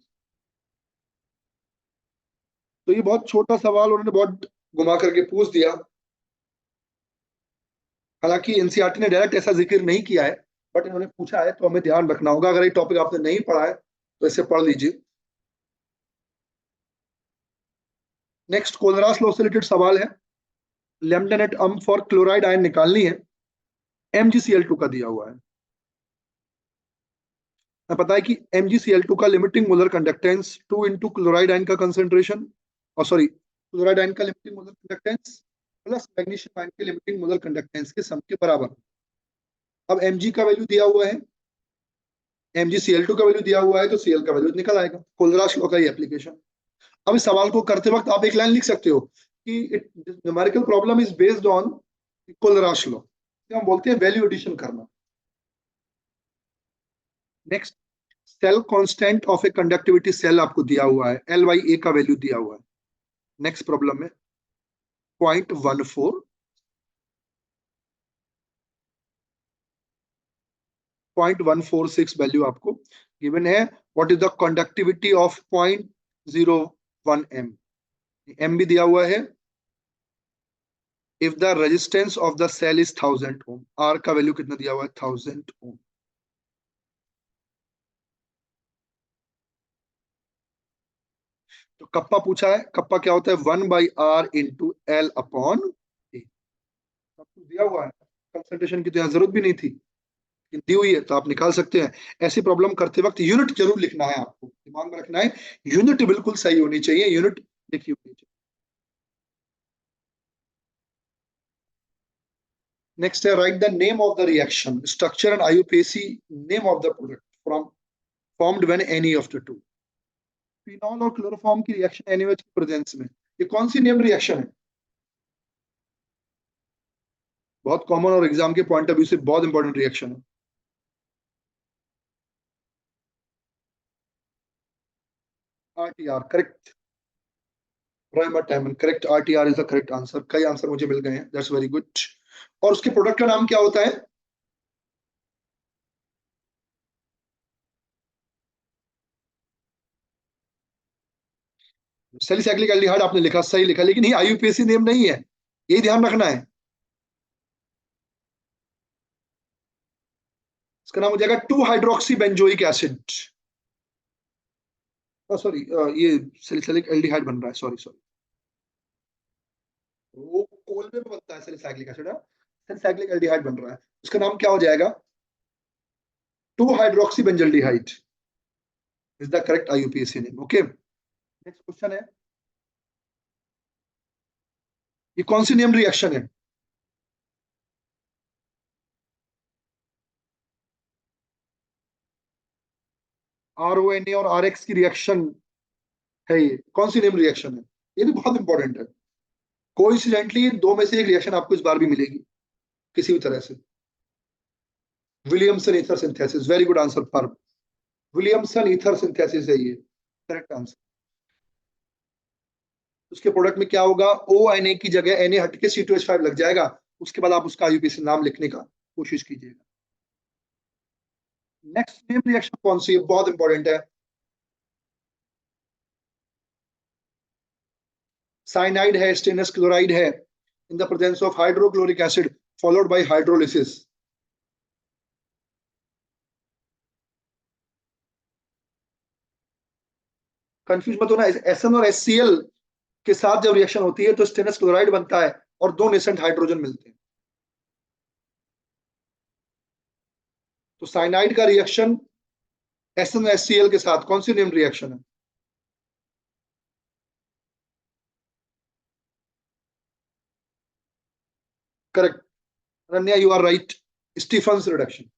तो ये बहुत छोटा सवाल उन्होंने बहुत घुमा करके पूछ दिया। हालांकि एनसीईआरटी ने डायरेक्ट ऐसा जिक्र नहीं किया है, बट इन्होंने पूछा है तो हमें ध्यान रखना होगा। अगर ये टॉपिक आपने नहीं पढ़ा है तो इसे पढ़ लीजिए। नेक्स्ट कोलरास लॉ से रिलेटेड सवाल है। Lambda net um for chloride ion निकालनी है, MgCl2 का दिया हुआ है। पता है कि MgCl2 का limiting molar conductance 2 into chloride ion का कंसेंट्रेशन, और सॉरी, क्लोराइड आयन का limiting molar conductance plus magnesium ion के लिमिटिंग मोलर कंडक्टेंस के सम के बराबर। अब Mg का वैल्यू दिया हुआ है, MgCl2 का वैल्यू दिया हुआ है, तो Cl का वैल्यू निकल आएगा। कोलरास लॉ का ये एप्लीकेशन। अब इस सवाल को करते वक्त आप एक लाइन लिख सकते हो कि numerical problem is based on Kohlrausch law, हम बोलते हैं वैल्यू एडिशन करना। Next, cell constant of a conductivity cell आपको दिया हुआ है, एल बाई ए का वैल्यू दिया हुआ है। नेक्स्ट प्रॉब्लम में 0.14 0.146 वैल्यू आपको गिवन है। What is the conductivity of 0.01 M, M भी दिया हुआ है। If the resistance of the cell is 1000 ohm, R का वैल्यू कितना दिया हुआ है 1000 ओम। तो कप्पा पूछा है, कप्पा क्या होता है 1/r इंटू एल अपॉन ए, सब कुछ दिया हुआ है, कंसंट्रेशन की तो यहाँ जरूरत भी नहीं थी, लेकिन दी हुई है तो आप निकाल सकते हैं। ऐसी प्रॉब्लम करते वक्त यूनिट जरूर लिखना है, आपको दिमाग में रखना है, यूनिट बिल्कुल सही होनी चाहिए, यूनिट लिखी होनी चाहिए। नेक्स्ट है right the name of the reaction, structure and IUPAC name of the product from formed when any of the two. Phenol और क्लोरोफॉर्म की रिएक्शन NaOH की प्रेजेंस में, ये कौन सी नेम रिएक्शन है? बहुत कॉमन और एग्जाम के पॉइंट ऑफ व्यू से बहुत इंपॉर्टेंट रिएक्शन है। RTR correct, correct, RTR is the correct answer. कई आंसर मुझे मिल गए हैं, दैट्स वेरी गुड। और उसके प्रोडक्ट का नाम क्या होता है? सैलिसाइक्लिक एल्डिहाइड आपने लिखा, सही लिखा, लेकिन ये आईयूपीएसी नेम नहीं है, ये ध्यान रखना है। इसका नाम हो जाएगा 2 हाइड्रोक्सी बेंजोइक एसिड। सॉरी, ये सैलिसाइलिक एल्डिहाइड बन रहा है, सॉरी सॉरी, वो कोल में बनता है सैलिसाइक्लिक एसिड, सैलिसाइक्लिक एल्डिहाइड बन रहा है, उसका नाम क्या हो जाएगा 2 hydroxy benzaldehyde is the correct IUPAC name. Okay, next question है, ये कौन सी नेम रिएक्शन है? RONA और RX की रिएक्शन है, ये कौन सी नेम रिएक्शन है? ये भी बहुत इंपॉर्टेंट है। कोइंसिडेंटली दो में से एक रिएक्शन आपको इस बार भी मिलेगी किसी भी तरह से। Williamson ether synthesis, very good answer for Williamson ether synthesis है ये करेक्ट आंसर। उसके प्रोडक्ट में क्या होगा, ONA की जगह Na हट के C2H5 लग जाएगा, उसके बाद आप उसका आईयूपीएसी नाम लिखने का कोशिश कीजिएगा। नेक्स्ट नेम रिएक्शन कौन सी है, बहुत इंपॉर्टेंट है। साइनाइड है, स्टेनस क्लोराइड है, in the presence of hydrochloric acid followed by hydrolysis. Confuse मत होना, SN और HCl के साथ जब रिएक्शन होती है तो स्टेनस क्लोराइड बनता है और 2 नेसेंट हाइड्रोजन मिलते हैं। तो साइनाइड का रिएक्शन SnHCl के साथ कौन सी नेम रिएक्शन है? Correct, Ananya you are right, Stephens reduction.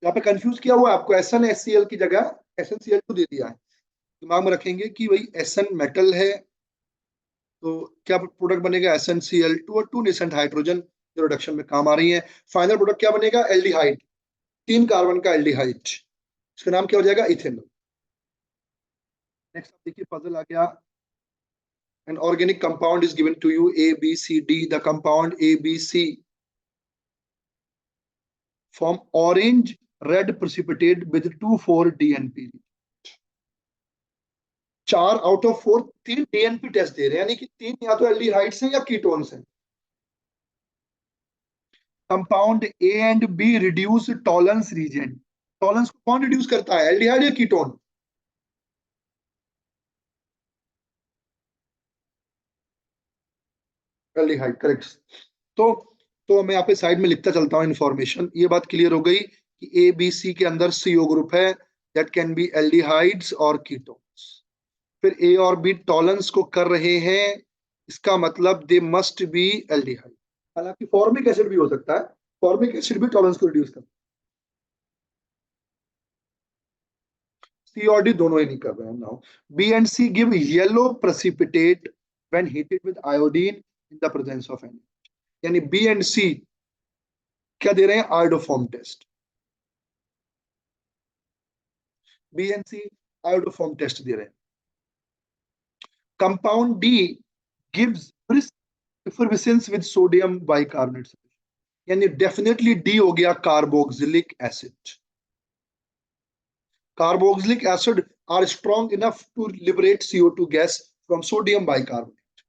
यहाँ पे कंफ्यूज किया हुआ है आपको, SnHCl की जगह SnCl2 दे दिया है। दिमाग में रखेंगे कि भाई SN मेटल है, तो क्या प्रोडक्ट बनेगा SnCl2 और 2 नेसेंट हाइड्रोजन जो रिडक्शन में काम आ रही है। फाइनल प्रोडक्ट क्या बनेगा, एल्डिहाइड, 3 कार्बन का एल्डिहाइड, इसका नाम क्या हो जाएगा इथेनॉल। नेक्स्ट देखिए पजल आ गया, an organic compound is given to you ABCD, the compound ABC form orange red precipitate with 2,4 DNP। 4 out of 4 3 DNP test दे रहे हैं, यानी कि 3 या तो एल्डिहाइड्स हैं या कीटोन्स हैं। Compound A and B reduce Tollens reagent, Tollens को कौन रिड्यूस करता है, एल्डिहाइड या कीटोन? Aldehyde correct. तो तो मैं यहाँ पे साइड में लिखता चलता हूँ इन्फॉर्मेशन, ये बात क्लियर हो गई कि ABC के अंदर CO ग्रुप है, दैट कैन बी एल्डिहाइड्स और कीटोन्स। फिर A और B टॉलरेंस को कर रहे हैं, इसका मतलब दे मस्ट बी एल्डिहाइड। हालांकि फॉर्मिक एसिड भी हो सकता है, फॉर्मिक एसिड भी टॉलरेंस को रिड्यूस करता है। सी और डी दोनों ही नहीं कर रहे हैं. Now B and C give yellow precipitate when heated with iodine in the presence of N. यानी बी एंड सी क्या दे रहे हैं? Iodoform test. B and C iodoform test दे रहे हैं. Compound D gives effervescence with sodium bicarbonate solution. यानी definitely D हो गया carboxylic acid. Carboxylic acid are strong enough to liberate CO2 gas from sodium bicarbonate.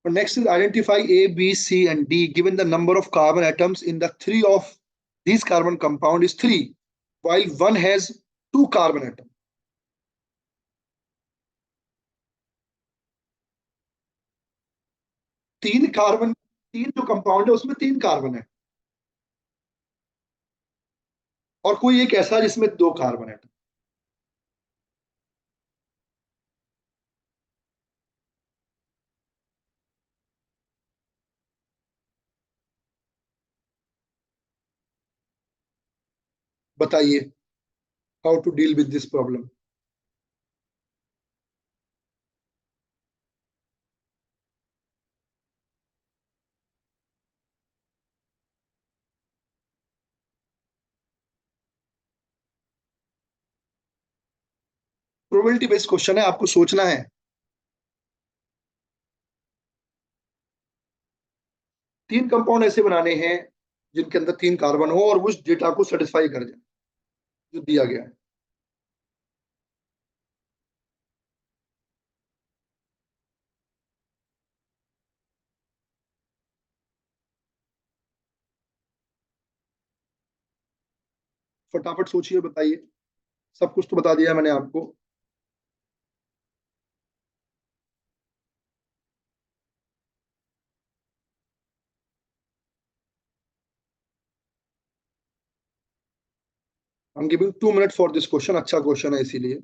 Next is identify A, B, C, and D given the number of carbon atoms in the three of these carbon compound is 3, while one has 2 carbon atoms. तीन जो compound है उसमें 3 carbon है और कोई एक ऐसा जिसमें 2 कार्बन है. बताइए how to deal with this problem. Probability based question है, आपको सोचना है. 3 कंपाउंड ऐसे बनाने हैं जिनके अंदर 3 कार्बन हो और उस डेटा को सेटिस्फाई कर जाए जो दिया गया है. फटाफट सोचिए, बताइए. सब कुछ तो बता दिया मैंने आपको. I am giving 2 minute for this question. अच्छा क्वेश्चन है इसीलिए.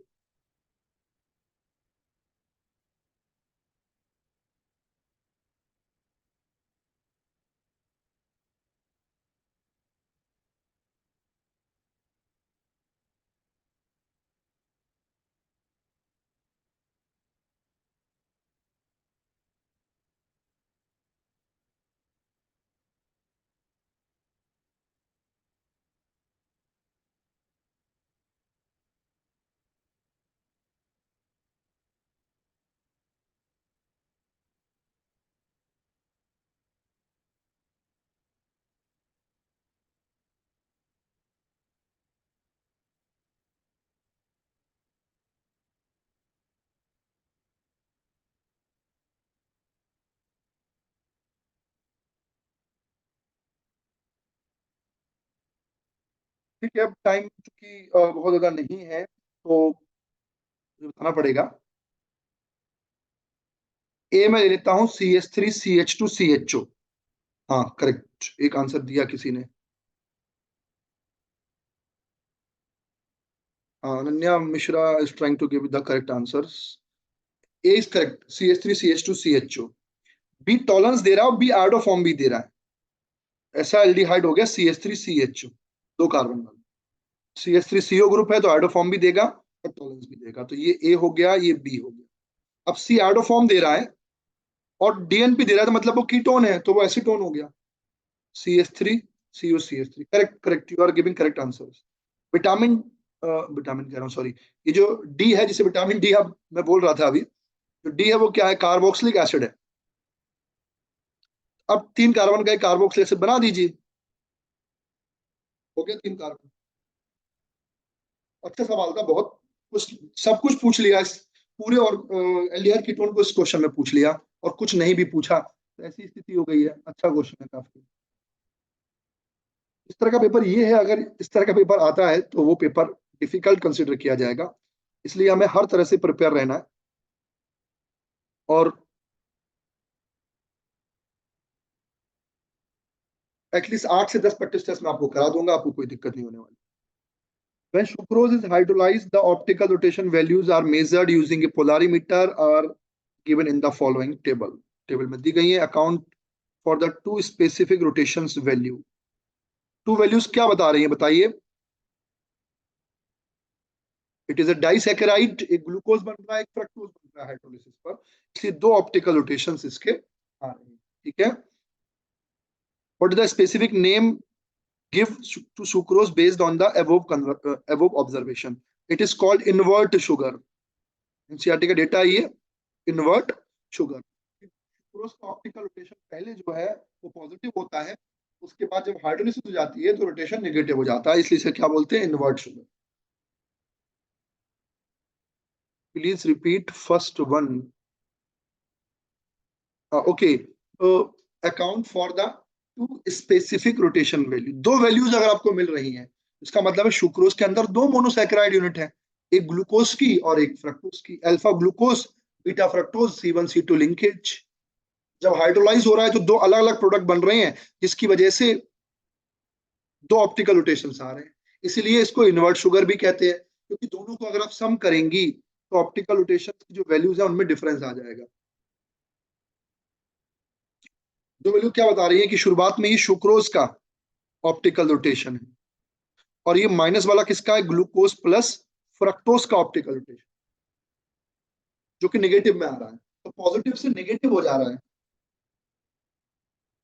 ठीक है, अब टाइम चूंकि बहुत ज्यादा नहीं है तो बताना पड़ेगा. ए मैं ले लेता हूँ CH3 CH2 CHO. हाँ करेक्ट, एक आंसर दिया किसी ने. Ananya Mishra is trying to give the correct answers. A is correct, CH3 CH2 CHO. B Tollens दे रहा है और बी आयोडो फॉर्म भी दे रहा है. ऐसा एल्डिहाइड हो गया CH3 CHO, 2 कार्बन वाला. CH3 CO ग्रुप है तो आयोडो फॉर्म भी देगा और टॉलरेंस भी देगा. तो ये ए हो गया, ये बी हो गया. अब सी आयोडो फॉर्म दे रहा है और DNP दे रहा है तो मतलब वो कीटोन है तो वो एसीटोन हो गया. CH3 COCH3. Correct correct, you are giving correct answers. Vitamin vitamin कह रहा हूँ, सॉरी. ये जो डी है जिसे विटामिन डी अब मैं बोल रहा था अभी, जो डी है वो क्या है? कार्बोक्सिलिक एसिड है. अब 3 कार्बन का एक कार्बोक्सिलिक एसिड बना दीजिए. हो गया 3 कार्बन. अच्छा सवाल था बहुत. कुछ सब कुछ पूछ लिया इस पूरे और एल्डिहाइड कीटोन को इस क्वेश्चन में पूछ लिया और कुछ नहीं भी पूछा, तो ऐसी स्थिति हो गई है. अच्छा क्वेश्चन है काफी. इस तरह का पेपर ये है, अगर इस तरह का पेपर आता है तो वो पेपर डिफिकल्ट कंसिडर किया जाएगा. इसलिए हमें हर तरह से प्रिपेयर रहना है. और एटलीस्ट 8 से 10 प्रैक्टिस टेस्ट मैं आपको करा दूंगा, आपको कोई दिक्कत नहीं होने वाली. When sucrose is hydrolyzed, the optical rotation values are measured using a polarimeter are given in the following table. Table में दी गई है. Account for the 2 specific rotations value. To values क्या बता रही है बताइए? इट इज अ डाइसैकेराइड, एक glucose बन रहा है, एक फ्रक्टोज बन रहा है हाइड्रोलिसिस पर, इसलिए दो ऑप्टिकल रोटेशंस इसके आ रहे हैं। ठीक है, what is the specific name give to sucrose based on the above observation? It is called invert sugar. NCERT का डेटा है ये, इन्वर्ट शुगर। सुक्रोज का ऑप्टिकल रोटेशन पहले जो है वो पॉजिटिव होता है, उसके बाद जब हाइड्रोलिसिस हो जाती है तो रोटेशन नेगेटिव हो जाता है, इसलिए इसे क्या बोलते हैं? Invert sugar. Please repeat first one. Okay, account for the two specific rotation value. दो वैल्यूज अगर आपको मिल रही हैं, इसका मतलब है सुक्रोज के अंदर दो मोनोसैकेराइड यूनिट है, एक ग्लूकोज की और एक फ्रक्टोज की, alpha glucose beta fructose C1C2 linkage. जब हाइड्रोलाइज हो रहा है तो दो अलग अलग प्रोडक्ट बन रहे हैं, जिसकी वजह से दो ऑप्टिकल रोटेशन आ रहे हैं, इसीलिए इसको इन्वर्ट शुगर भी कहते हैं, क्योंकि दोनों को अगर आप सम करेंगी तो ऑप्टिकल रोटेशन की जो वैल्यूज है उनमें डिफरेंस आ जाएगा। जो वैल्यू क्या बता रही है कि शुरुआत में ये सुक्रोज का ऑप्टिकल रोटेशन है, और ये माइनस वाला किसका है? ग्लूकोज प्लस फ्रक्टोज का ऑप्टिकल रोटेशन, जो कि नेगेटिव में आ रहा है, तो पॉजिटिव से नेगेटिव हो जा रहा है,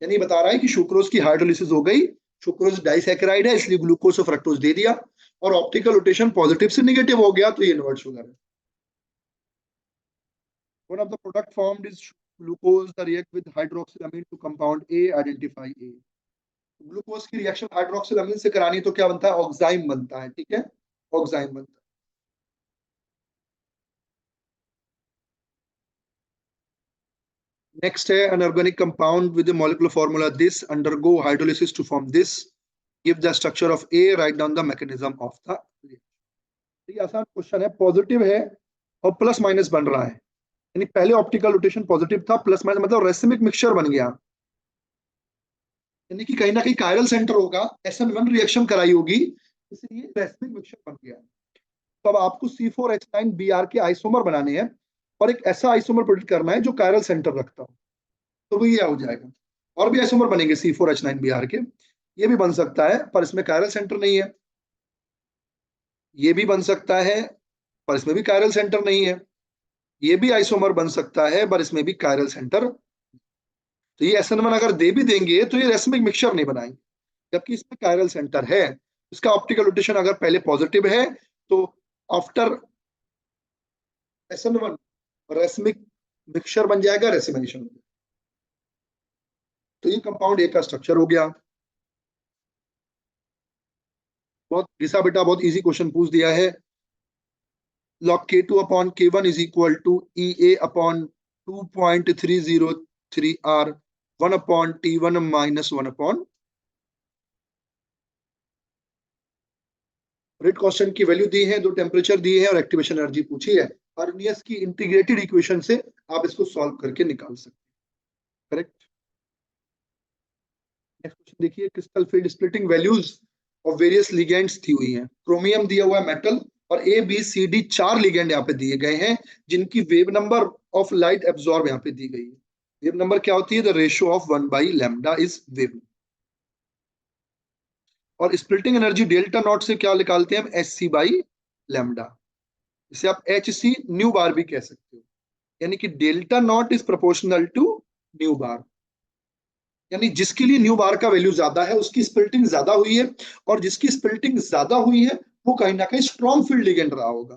यानी बता रहा है कि सुक्रोज की हाइड्रोलिसिस हो गई, सुक्रोज डाइसैकेराइड है इसलिए ग्लूकोज और फ्रक्टोज दे दिया, और ऑप्टिकल रोटेशन पॉजिटिव से नेगेटिव हो गया, तो ये इन्वर्ट शुगर है। One of the product formed is glucose that react with hydroxylamine to compound A. Identify A. Glucose की रिएक्शन हाइड्रोक्सिलामीन से करानी तो क्या बनता है? ऑक्साइम बनता है। ठीक है, ऑक्साइम बनता है। नेक्स्ट है inorganic compound with the molecular formula this undergo hydrolysis to form this, give the structure of A, write down the mechanism of the. ये आसान क्वेश्चन है, पॉजिटिव है और प्लस माइनस बन रहा है, यानी पहले ऑप्टिकल रोटेशन पॉजिटिव था, प्लस माइनस मतलब रेसिमिक मिक्सचर बन गया, यानी कि कहीं ना कहीं कायरल सेंटर होगा, SN1 रिएक्शन कराई होगी, इसलिए रेसिमिक मिक्सचर बन गया। तो अब आपको C4H9Br के आइसोमर बनाने हैं और एक ऐसा आइसोमर प्रोड्यूस करना है जो कायरल सेंटर रखता हो, तो वो ये हो जाएगा। और भी आइसोमर बनेंगे C4H9Br के, ये भी बन सकता है पर इसमें कायरल सेंटर नहीं है, ये भी बन सकता है पर इसमें भी कायरल सेंटर नहीं है, ये भी आइसोमर बन सकता है पर इसमें भी कायरल सेंटर। तो ये SN1 अगर दे भी देंगे तो ये रेसिमिक मिक्सचर नहीं बनाएंगे, जबकि इसमें कायरल सेंटर है। इसका ऑप्टिकल रोटेशन अगर पहले पॉजिटिव है तो आफ्टर SN1 रेसिमिक मिक्सचर बन जाएगा, रेसिमिनेशन। तो ये कंपाउंड ए का स्ट्रक्चर हो गया। बहुत घिसा बेटा, बहुत इजी क्वेश्चन पूछ दिया है। log K2 upon K1 is equal to EA upon 2.303 R 1 upon T1 minus 1 upon rate constant की वैल्यू दी है, दो टेम्परेचर दिए हैं और एक्टिवेशन एनर्जी पूछी है। अर्नियस की इंटीग्रेटेड इक्वेशन से आप इसको सॉल्व करके निकाल सकते हैं। करेक्ट। नेक्स्ट क्वेश्चन देखिए, crystal field splitting values of various ligands दी हुई हैं। क्रोमियम दिया हुआ है मेटल, और ABCD चार लिगेंड यहाँ पे दिए गए हैं, जिनकी wave number of light absorb यहाँ पे दी गई है। वेव नंबर क्या होती है? The ratio of 1/λ is wave. और स्प्लिटिंग एनर्जी डेल्टा नॉट से क्या निकालते हैं हम? HC/λ। इसे आप HC न्यू बार भी कह सकते हो, यानी कि delta naught is proportional to nu bar, यानी जिसके लिए न्यू बार का वैल्यू ज्यादा है उसकी स्प्लिटिंग ज्यादा हुई है, और जिसकी स्प्लिटिंग ज्यादा हुई है वो कहीं ना कहीं स्ट्रॉन्ग फील्ड लिगेंड रहा होगा।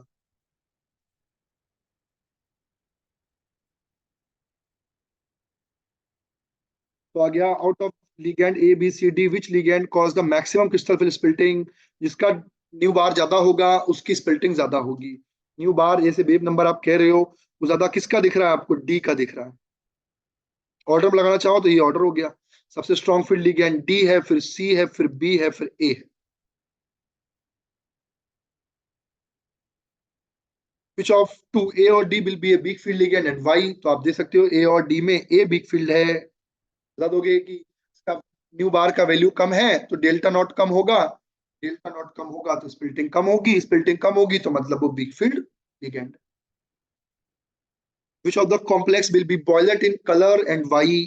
तो आ गया, out of ligand ABCD which ligand cause the maximum crystal field splitting? जिसका न्यू बार ज्यादा होगा उसकी स्प्लिटिंग ज्यादा होगी। न्यू बार जैसे वेव नंबर आप कह रहे हो, वो ज्यादा किसका दिख रहा है आपको? D का दिख रहा है। ऑर्डर में लगाना चाहो तो ये ऑर्डर हो गया, सबसे स्ट्रॉन्ग फील्ड लिगेंड D है, फिर C है, फिर B है, फिर A है। विच ऑफ टू A और D will be a big field ligand and why? तो आप देख सकते हो A और D में A बिग फील्ड है, बता दोगे कि इसका न्यू बार का वैल्यू कम है तो डेल्टा नॉट कम होगा, डेल्टा नॉट कम होगा तो स्प्लिटिंग कम होगी, स्प्लिटिंग कम होगी तो मतलब वो big field ligand. Which of the complex will be violet in colour and why?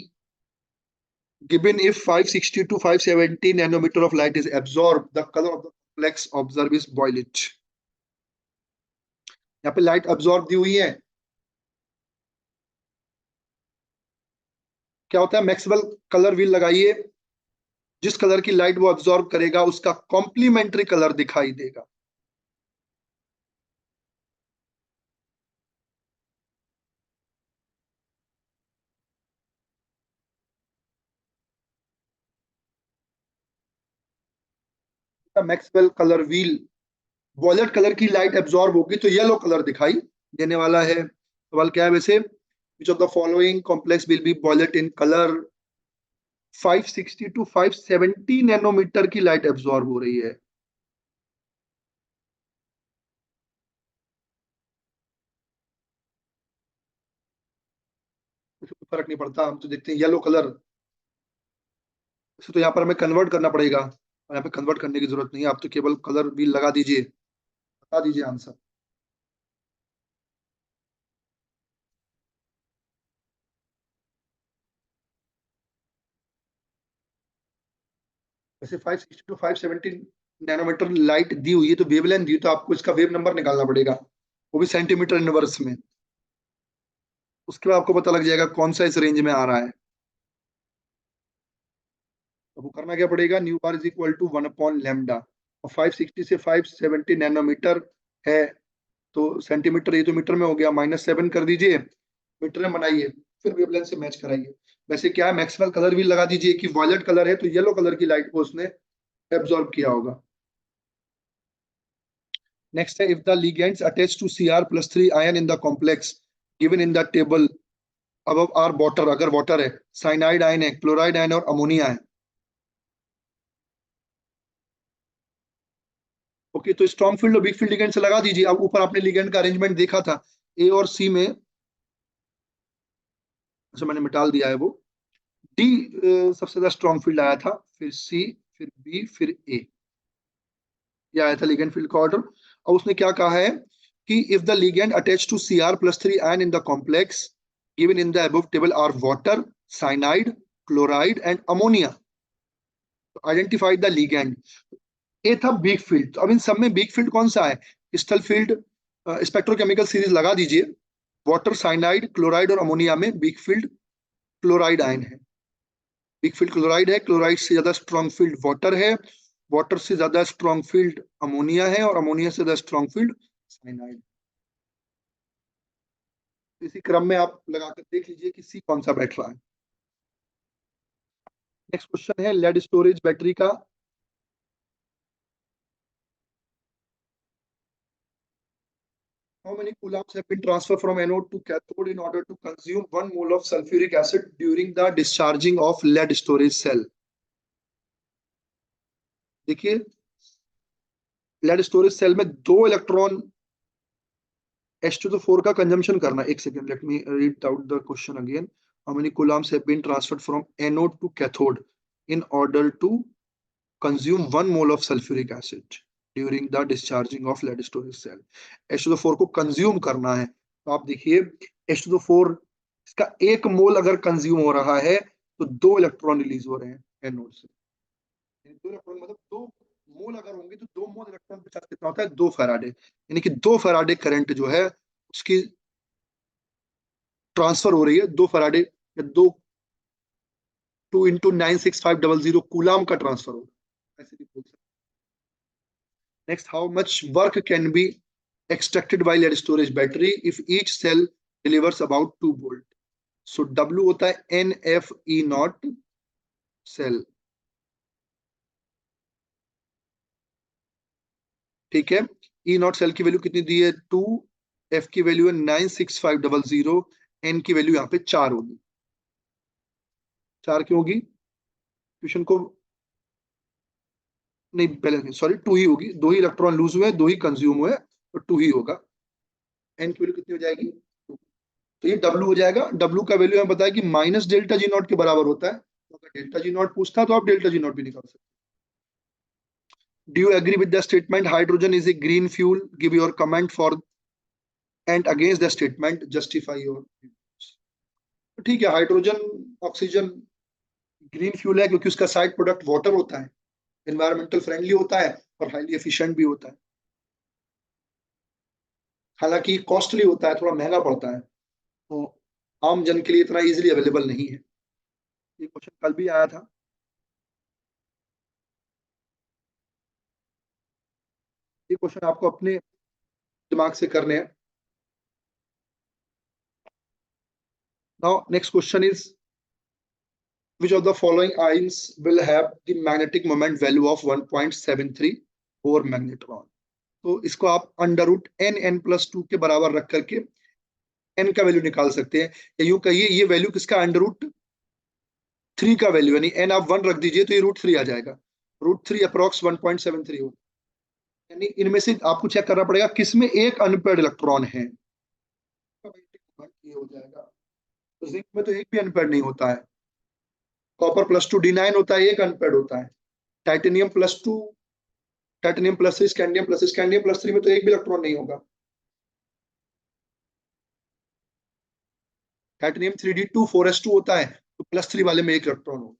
given if 560 to 570 nanometer of light is absorbed, the color of the complex observed is violet. यहाँ पे light absorb दी हुई है, क्या होता है, Maxwell colour wheel लगाइए, जिस colour की लाइट वो अब्सॉर्ब करेगा उसका कॉम्प्लीमेंट्री कलर दिखाई देगा। Maxwell colour wheel, violet colour की लाइट एब्जॉर्ब होगी तो येलो कलर दिखाई देने वाला है। सवाल क्या है वैसे, which of the following complex will be violet in colour. 560 to 570 nanometre की लाइट एब्जॉर्ब हो रही है। कोई फर्क नहीं पड़ता, हम तो देखते हैं येलो कलर। इसे तो यहाँ पर हमें कन्वर्ट करना पड़ेगा, और यहाँ पे कन्वर्ट करने की जरूरत नहीं है, आप तो केवल कलर भी लगा दीजिए, बता दीजिए आंसर। वैसे 560 टू 570 नैनोमीटर लाइट दी हुई है तो वेवलेंथ दी, तो आपको इसका वेव नंबर निकालना पड़ेगा, वो भी सेंटीमीटर इनवर्स में। उसके बाद आपको पता लग जाएगा कौन सा इस रेंज में आ रहा है। तो वो करना क्या पड़ेगा, nu bar is equal to 1/λ, और 560 से 570 नैनोमीटर है, तो सेंटीमीटर, ये तो मीटर में हो गया, -7 कर दीजिए, मीटर में बनाइए, फिर वेवलेंथ से मैच कराइए। वैसे क्या है, मैक्सवेल कलर भी लगा दीजिए कि वॉयलेट कलर है तो येलो कलर की लाइट को उसने एब्जॉर्ब किया होगा। नेक्स्ट है, if the ligands attach to Cr+3 ion in the complex given in the table अब आर वाटर, अगर वाटर है, साइनाइड आयन है, क्लोराइड आयन और अमोनिया है। ओके, तो स्ट्रॉन्ग फील्ड और वीक फील्ड लिगेंड से लगा दीजिए। अब ऊपर आपने लिगेंड का अरेंजमेंट देखा था, ए और सी में, अच्छा मैंने मिटाल दिया है वो, डी सबसे ज्यादा स्ट्रॉन्ग फील्ड आया था, फिर सी, फिर बी, फिर ए, ये आया था लिगेंड फील्ड का ऑर्डर। और उसने क्या कहा है कि if the ligand attach to Cr+3 ion in the complex given in the above table are water, cyanide, chloride and ammonia, identify the ligand. A था वीक फील्ड, तो अब इन सब में वीक फील्ड कौन सा है, क्रिस्टल फील्ड, स्पेक्ट्रोकेमिकल सीरीज लगा दीजिए, वाटर, साइनाइड, क्लोराइड और अमोनिया में वीक फील्ड क्लोराइड आयन है, वीक फील्ड क्लोराइड है, क्लोराइड से ज्यादा स्ट्रॉन्ग फील्ड वाटर है, वाटर से ज्यादा स्ट्रॉन्ग फील्ड अमोनिया है, और अमोनिया से ज्यादा स्ट्रॉन्ग फील्ड साइनाइड। इसी क्रम में आप लगाकर देख लीजिए कि सी कौन सा बैठ रहा है। नेक्स्ट क्वेश्चन है लेड स्टोरेज बैटरी का। How many coulombs have been transferred from anode to cathode in order to consume 1 mole of sulfuric acid during the discharging of lead storage cell? देखिए, लेड स्टोरेज सेल में 2 electron H2O4 का consumption करना। एक second, let me read out the question again. How many coulombs have been transferred from anode to cathode in order to consume 1 mole of sulfuric acid during the discharging of lead storage cell? H2O4 को consume करना है, तो आप देखिए H2O4 इसका 1 मोल अगर consume हो रहा है तो 2 इलेक्ट्रॉन रिलीज हो रहे हैं एनोड से। 2 इलेक्ट्रॉन मतलब 2 मोल अगर होंगे तो 2 मोल इलेक्ट्रॉन के साथ कितना होता है, 2 फैराडे, यानी कि 2 फैराडे करंट जो है उसकी ट्रांसफर हो रही है, 2 फैराडे या 2 × 96500 कूलाम का ट्रांसफर होगा, ऐसे भी बोल सकते। Next, how much work can be extracted by lead storage battery if each cell delivers about 2 volt? So W होता है NFE0 सेल, ठीक है। E0 सेल की वैल्यू कितनी दी है, 2, F की वैल्यू है 96500, N की वैल्यू यहाँ पे 4 होगी। 4 क्यों होगी, ट्यूशन को नहीं, पहले सॉरी 2 ही होगी, 2 ही इलेक्ट्रॉन लूज हुए, 2 ही कंज्यूम हुए, तो 2 ही होगा। N की वैल्यू कितनी हो जाएगी, तो ये W हो जाएगा। W का वैल्यू हमें पता है कि -ΔG0 के बराबर होता है, तो अगर ΔG0 पूछता तो आप ΔG0 भी निकाल सकते। Do you agree with the statement hydrogen is a green fuel? Give your comment for and against the statement, justify your views. ठीक है, हाइड्रोजन ऑक्सीजन ग्रीन फ्यूल है क्योंकि उसका साइड प्रोडक्ट वाटर होता है, एनवायरमेंटल फ्रेंडली होता है और हाईली एफिशिएंट भी होता है। हालांकि कॉस्टली होता है, थोड़ा महंगा पड़ता है, तो आम जन के लिए इतना इजीली अवेलेबल नहीं है। ये क्वेश्चन कल भी आया था। ये क्वेश्चन आपको अपने दिमाग से करने हैं। Now next question is, which of the following ions will have the magnetic moment value of 1.73 over magnetron? तो इसको आप under root n n plus two के बराबर रख करके एन का वैल्यू निकाल सकते हैं, या यूं कहिए ये वैल्यू किसका, अंडर रूट थ्री का वैल्यू, यानी एन आप वन रख दीजिए तो ये रूट थ्री आ जाएगा। रूट थ्री अप्रोक्स 1.73 हो, यानी इनमें से आपको चेक करना पड़ेगा किसमें एक अनपेयर्ड इलेक्ट्रॉन है, ये हो जाएगा। तो जिंक में तो एक भी अनपेयर्ड नहीं होता है। कॉपर प्लस टू D9 होता है, एक अनपेयर्ड होता है। Titanium plus two, titanium plus three, scandium plus three में तो एक भी इलेक्ट्रॉन नहीं होगा। टाइटेनियम 3D2 4s2 होता है, तो प्लस थ्री वाले में एक इलेक्ट्रॉन होगा।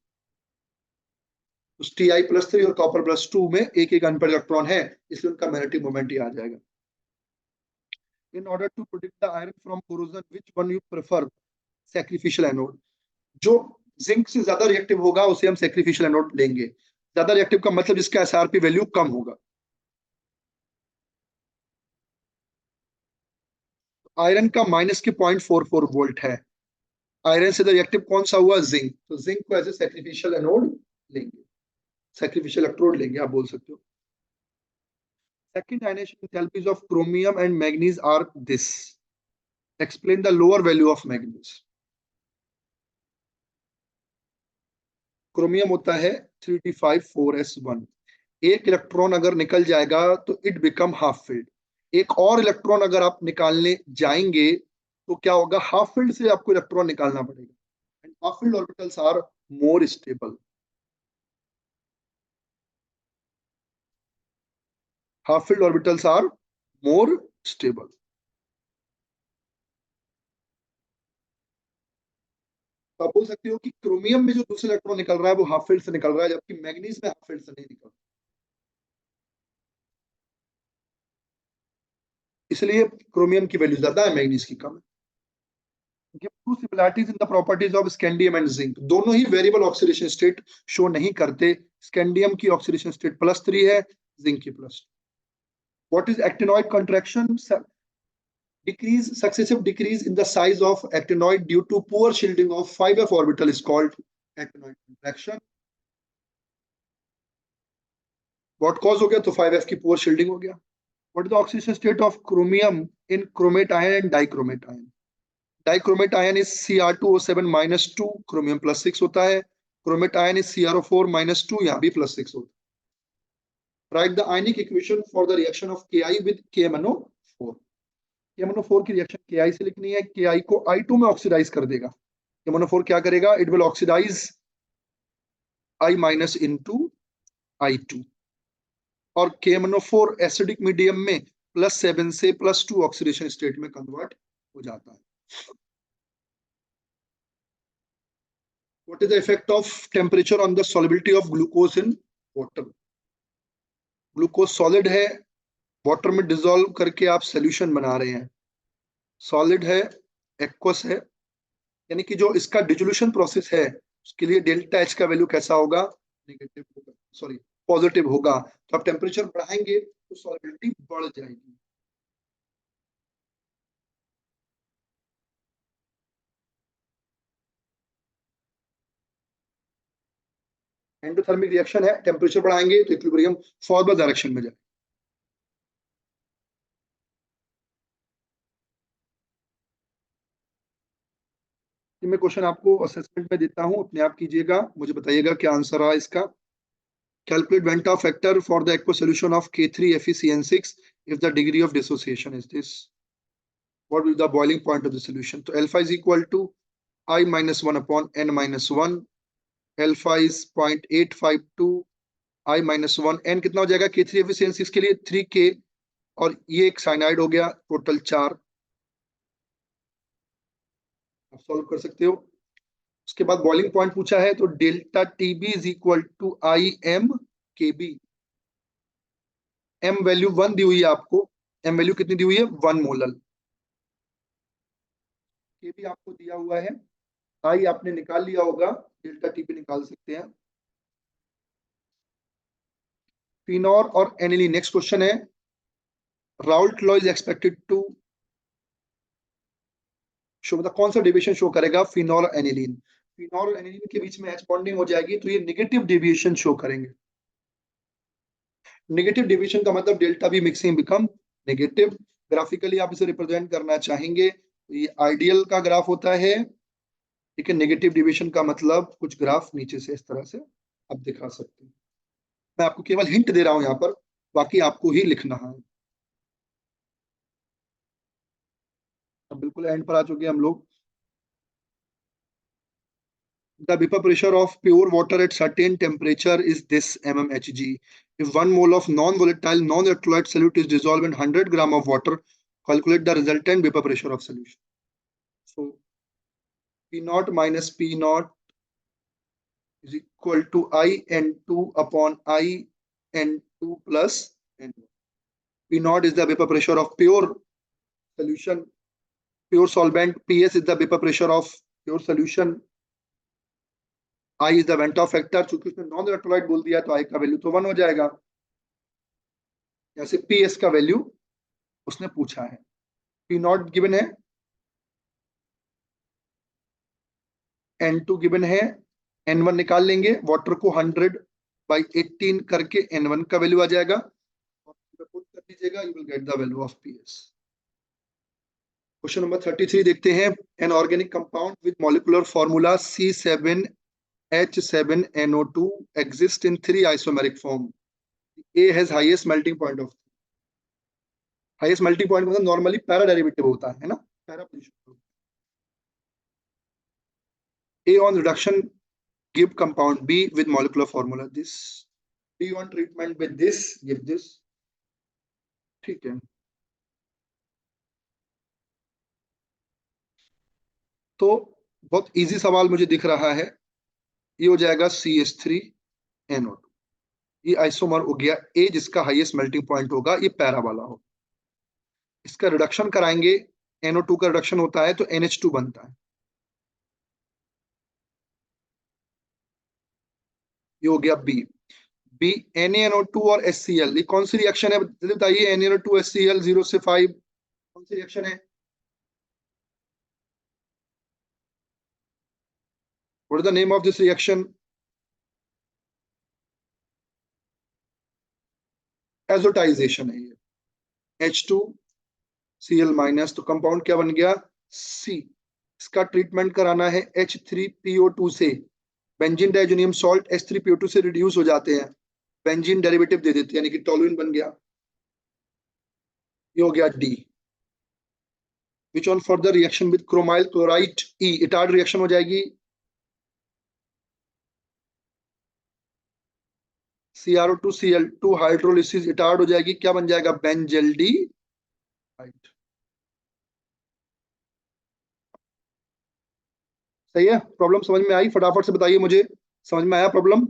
Ti प्लस थ्री और कॉपर प्लस टू में एक एक अनपेयर्ड इलेक्ट्रॉन है, इसलिए उनका मैग्नेटिक मोमेंट ही आ जाएगा। In order to protect the iron from corrosion, which one you prefer, sacrificial anode? जो जिंक से ज्यादा रिएक्टिव होगा उसे हम सैक्रिफिशियल एनोड लेंगे। ज्यादा रिएक्टिव का मतलब जिसका एसआरपी वैल्यू कम होगा। आयरन का माइनस के 0.44 वोल्ट है। आयरन से रिएक्टिव कौन सा हुआ, जिंक, तो जिंक को एज ए सैक्रिफिशियल एनोड लेंगे, सैक्रिफिशियल इलेक्ट्रोड लेंगे, आप बोल सकते हो। Second ionization enthalpies of chromium and manganese are this. Explain the lower value of manganese. Chromium होता है 3d5 4s1। एक इलेक्ट्रॉन अगर निकल जाएगा तो इट बिकम हाफ फिल्ड। एक और इलेक्ट्रॉन अगर आप निकालने जाएंगे तो क्या होगा, हाफ फील्ड से आपको इलेक्ट्रॉन निकालना पड़ेगा। And half filled orbitals are more stable. Half filled orbitals are more stable. तो आप बोल सकते हो कि क्रोमियम में जो दूसरा इलेक्ट्रॉन निकल रहा है वो हाफ फील्ड से निकल रहा है, जबकि मैग्नीज में हाफ फील्ड से नहीं निकल रहा। इसलिए क्रोमियम की वैल्यू ज्यादा है, मैग्नीज की कम है। Give two similarities in the properties of scandium and zinc. दोनों ही वेरिएबल ऑक्सीडेशन स्टेट शो नहीं करते। स्कैंडियम की ऑक्सीडेशन स्टेट +3 है, जिंक की +2। What is actinoid contraction? Decrease, successive decrease in the size of actinoid due to poor shielding of 5f orbital is called actinoid contraction. What cause हो गया, तो 5f की poor shielding हो गया। What is the oxidation state of chromium in chromate ion and dichromate ion? Dichromate ion is Cr2O7-2, chromium +6 होता है। Chromate ion is CrO4-2, यहाँ भी +6 होता है। Right the ionic equation for the reaction of Ki with KMnO4। KMnO4 की reaction Ki से लिखनी है। Ki को I2 में ऑक्सीडाइज कर देगा। KMnO4 क्या करेगा, it will oxidise I- into I2, और KMnO4 एसिडिक मीडियम में +7 से +2 ऑक्सीडेशन स्टेट में कन्वर्ट हो जाता है। What is the effect of temperature on the solubility of glucose in water? Glucose solid है, वाटर में डिसॉल्व करके आप सोल्यूशन बना रहे हैं। सॉलिड है, एक्वस है, यानी कि जो इसका डिसोल्यूशन प्रोसेस है उसके लिए डेल्टा एच का वैल्यू कैसा होगा, नेगेटिव होगा, सॉरी पॉजिटिव होगा। तो आप टेम्परेचर बढ़ाएंगे तो सॉलिबिलिटी बढ़ जाएगी। एंडोथर्मिक रिएक्शन है, टेम्परेचर बढ़ाएंगे तो इक्विलिब्रियम फॉरवर्ड डायरेक्शन में जाए। मैं क्वेश्चन आपको असेसमेंट में देता हूं, अपने आप कीजिएगा, मुझे बताइएगा क्या आंसर रहा इसका। Calculate Venta factor for the aqueous solution of K3FeCN6 if the degree of dissociation is this. What will be the boiling point of the solution? So alpha is equal to I-1 upon N-1. Alpha is 0.852 I-1। N कितना हो जाएगा K3FeCN6 के लिए 3K, और ये एक cyanide हो गया, टोटल 4। आप सॉल्व कर सकते हो। उसके बाद बॉइलिंग पॉइंट पूछा है, तो delta T B is equal to i M K B. M value 1 दी हुई है आपको, एम वैल्यू कितनी दी हुई है, 1 मोलर। के बी आपको दिया हुआ है, आई आपने निकाल लिया होगा, डेल्टा टीबी निकाल सकते हैं। फिनॉल और एनिलीन, नेक्स्ट क्वेश्चन है, Raoult law is expected to show, मतलब कौन सा डेविएशन शो करेगा फिनॉल और एनिलीन। फिनॉल और एनिलीन के बीच में एच बॉन्डिंग हो जाएगी, तो ये नेगेटिव डेविएशन शो करेंगे। नेगेटिव डेविएशन का मतलब delta V mixing become negative. Graphically आप इसे रिप्रेजेंट करना चाहेंगे, तो ये आइडियल का ग्राफ होता है, ठीक है। नेगेटिव डेविएशन का मतलब कुछ ग्राफ नीचे से इस तरह से आप दिखा सकते हैं। मैं आपको केवल हिंट दे रहा हूं यहाँ पर, बाकी आपको ही लिखना है। अब बिल्कुल एंड पर आ चुके हैं हम लोग। The vapor pressure of pure water at certain temperature is this mmHg. If 1 mole of non-volatile non-electrolyte solute is dissolved in 100 gram of water, calculate the resultant vapor pressure of solution. So P naught minus P naught is equal to I N2 upon I N2 plus N1. P naught is the vapor pressure of pure solution, pure solvent. PS is the vapor pressure of pure solution. I is the van't Hoff factor, चूंकि उसने non electrolyte बोल दिया तो आई का value तो 1 हो जाएगा। जैसे पी एस का वैल्यू उसने पूछा है, पी नॉट गिवन है, एन टू गिवन है, एन वन निकाल लेंगे, वाटर को 100/18 करके एन वन का वैल्यू आ जाएगा, पुट कर दीजिएगा, you will get the value of P S. Question number 33 देखते हैं, an organic compound with molecular formula C7H7NO2 exist in 3 isomeric form. A has highest melting point of, highest melting point मतलब normally para derivative होता है ना, para position. A on reduction give compound B with molecular formula this, B on treatment with this give this, ठीक है। तो बहुत easy सवाल मुझे दिख रहा है, ये हो जाएगा CH3NO2, ये आइसोमर हो गया A जिसका हाईएस्ट मेल्टिंग पॉइंट होगा, ये पैरा वाला हो, इसका रिडक्शन कराएंगे, NO2 का रिडक्शन होता है तो NH2 बनता है, ये हो गया B। बी NaNO2 और HCl, ये कौन सी रिएक्शन है बताइए, NaNO2 HCl 0 से 5 कौन सी रिएक्शन है, what is the name of this reaction, azotisation है ये, H2Cl माइनस, तो कंपाउंड क्या बन गया C। इसका ट्रीटमेंट कराना है H3PO2 से, बेंजीन डाइजोनियम सॉल्ट H3PO2 से रिड्यूस हो जाते हैं, बेंजीन डेरिवेटिव दे देते हैं, यानी कि टोलुइन बन गया, ये हो गया D। Which on further reaction with chromyl chloride E, Etard reaction हो जाएगी, CrO2Cl2 हाइड्रोलिसिस इटार्ड हो जाएगी, क्या बन जाएगा बेंजेल्डिहाइड। सही है, प्रॉब्लम समझ में आई, फटाफट से बताइए मुझे, समझ में आया प्रॉब्लम,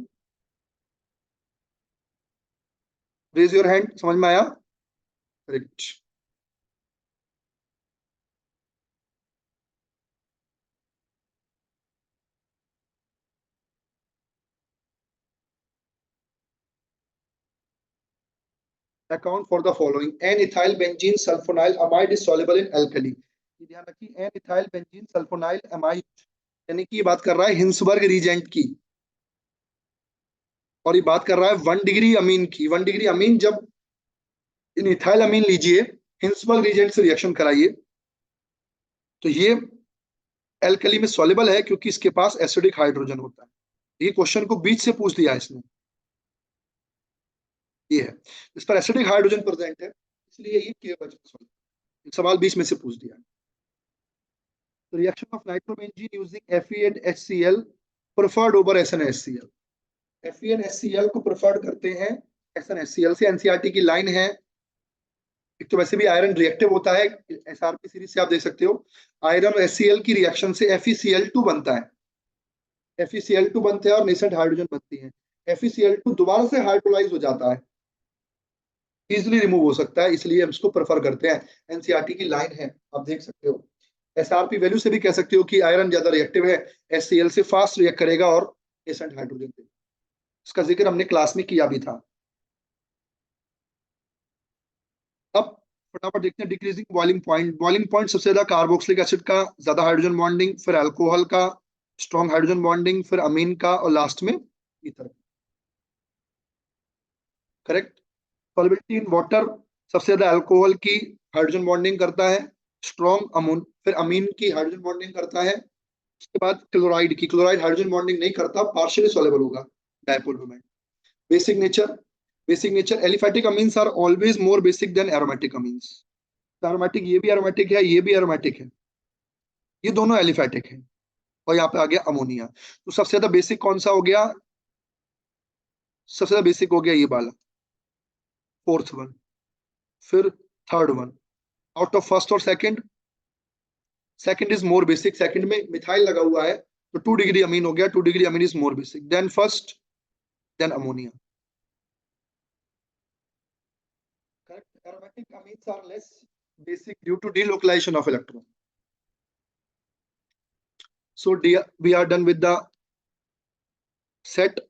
रेज योर हैंड, समझ में आया, correct. Account for the following, N-ethyl benzene sulfonyl amide is soluble in alkali। ध्यान रखिए, N-ethyl benzene sulfonyl amide, यानी कि ये बात कर रहा है हिंसबर्ग रीजेंट की, और ये बात कर रहा है 1 डिग्री अमीन की। 1 डिग्री अमीन, जब इन इथाइल अमीन लीजिए, हिंसबर्ग रीजेंट से रिएक्शन कराइए, तो ये एल्कली में सॉल्युबल है, क्योंकि इसके पास एसिडिक हाइड्रोजन होता है। ये क्वेश्चन को बीच से पूछ दिया इसने, ये है, इस पर एसिडिक हाइड्रोजन प्रेजेंट है, इसलिए ये के सवाल बीच में से पूछ दिया। तो reaction of nitrobenzene using Fe and HCl preferred over SnHCl, Fe and HCl को प्रेफर्ड करते हैं SnHCl से। एनसीईआरटी की लाइन है, एक तो वैसे भी आयरन रिएक्टिव होता है, एसआरपी सीरीज से आप देख सकते हो, आयरन और HCl की रिएक्शन से FeCl2 बनता है, FeCl2 बनते हैं और नेसेंट हाइड्रोजन बनती है। FeCl2 दोबारा से हाइड्रोलाइज हो जाता है, इजिली रिमूव हो सकता है, इसलिए हम इसको प्रेफर करते हैं। एनसीईआरटी की लाइन है, आप देख सकते हो। एसआरपी वैल्यू से भी कह सकते हो कि आयरन ज्यादा रिएक्टिव है, HCl से फास्ट रिएक्ट करेगा और नेसेंट हाइड्रोजन से। इसका जिक्र हमने क्लास में किया भी था। अब फटाफट देखते हैं decreasing boiling point. Boiling point सबसे ज्यादा कार्बोक्सिलिक एसिड का ज्यादा हाइड्रोजन बॉन्डिंग, फिर अल्कोहल का स्ट्रॉन्ग हाइड्रोजन बॉन्डिंग, फिर अमीन का, और लास्ट में ether. Correct. Solubility in water, सबसे ज्यादा अल्कोहल की हाइड्रोजन बॉन्डिंग करता है, स्ट्रॉन्ग अमोन, फिर अमीन की हाइड्रोजन बॉन्डिंग करता है। उसके बाद क्लोराइड की, क्लोराइड हाइड्रोजन बॉन्डिंग नहीं करता, पार्शियली सॉल्युबल होगा dipole moment. Basic nature, basic nature aliphatic amines are always more basic than aromatic amines. Aromatic, ये भी एरोमेटिक है, ये भी एरोमेटिक है, ये दोनों एलिफैटिक है। और यहाँ पे आ गया अमोनिया। तो सबसे ज्यादा बेसिक कौन सा हो गया? सबसे ज्यादा बेसिक हो गया ये वाला, फोर्थ वन। फिर third one, out of first और second, second is more basic, second में मिथाइल लगा हुआ है, तो 2 डिग्री अमीन हो गया, 2 degree amine is more basic than first, then ammonia. Correct. Aromatic amines are less basic due to delocalization of electron. So we are done with the set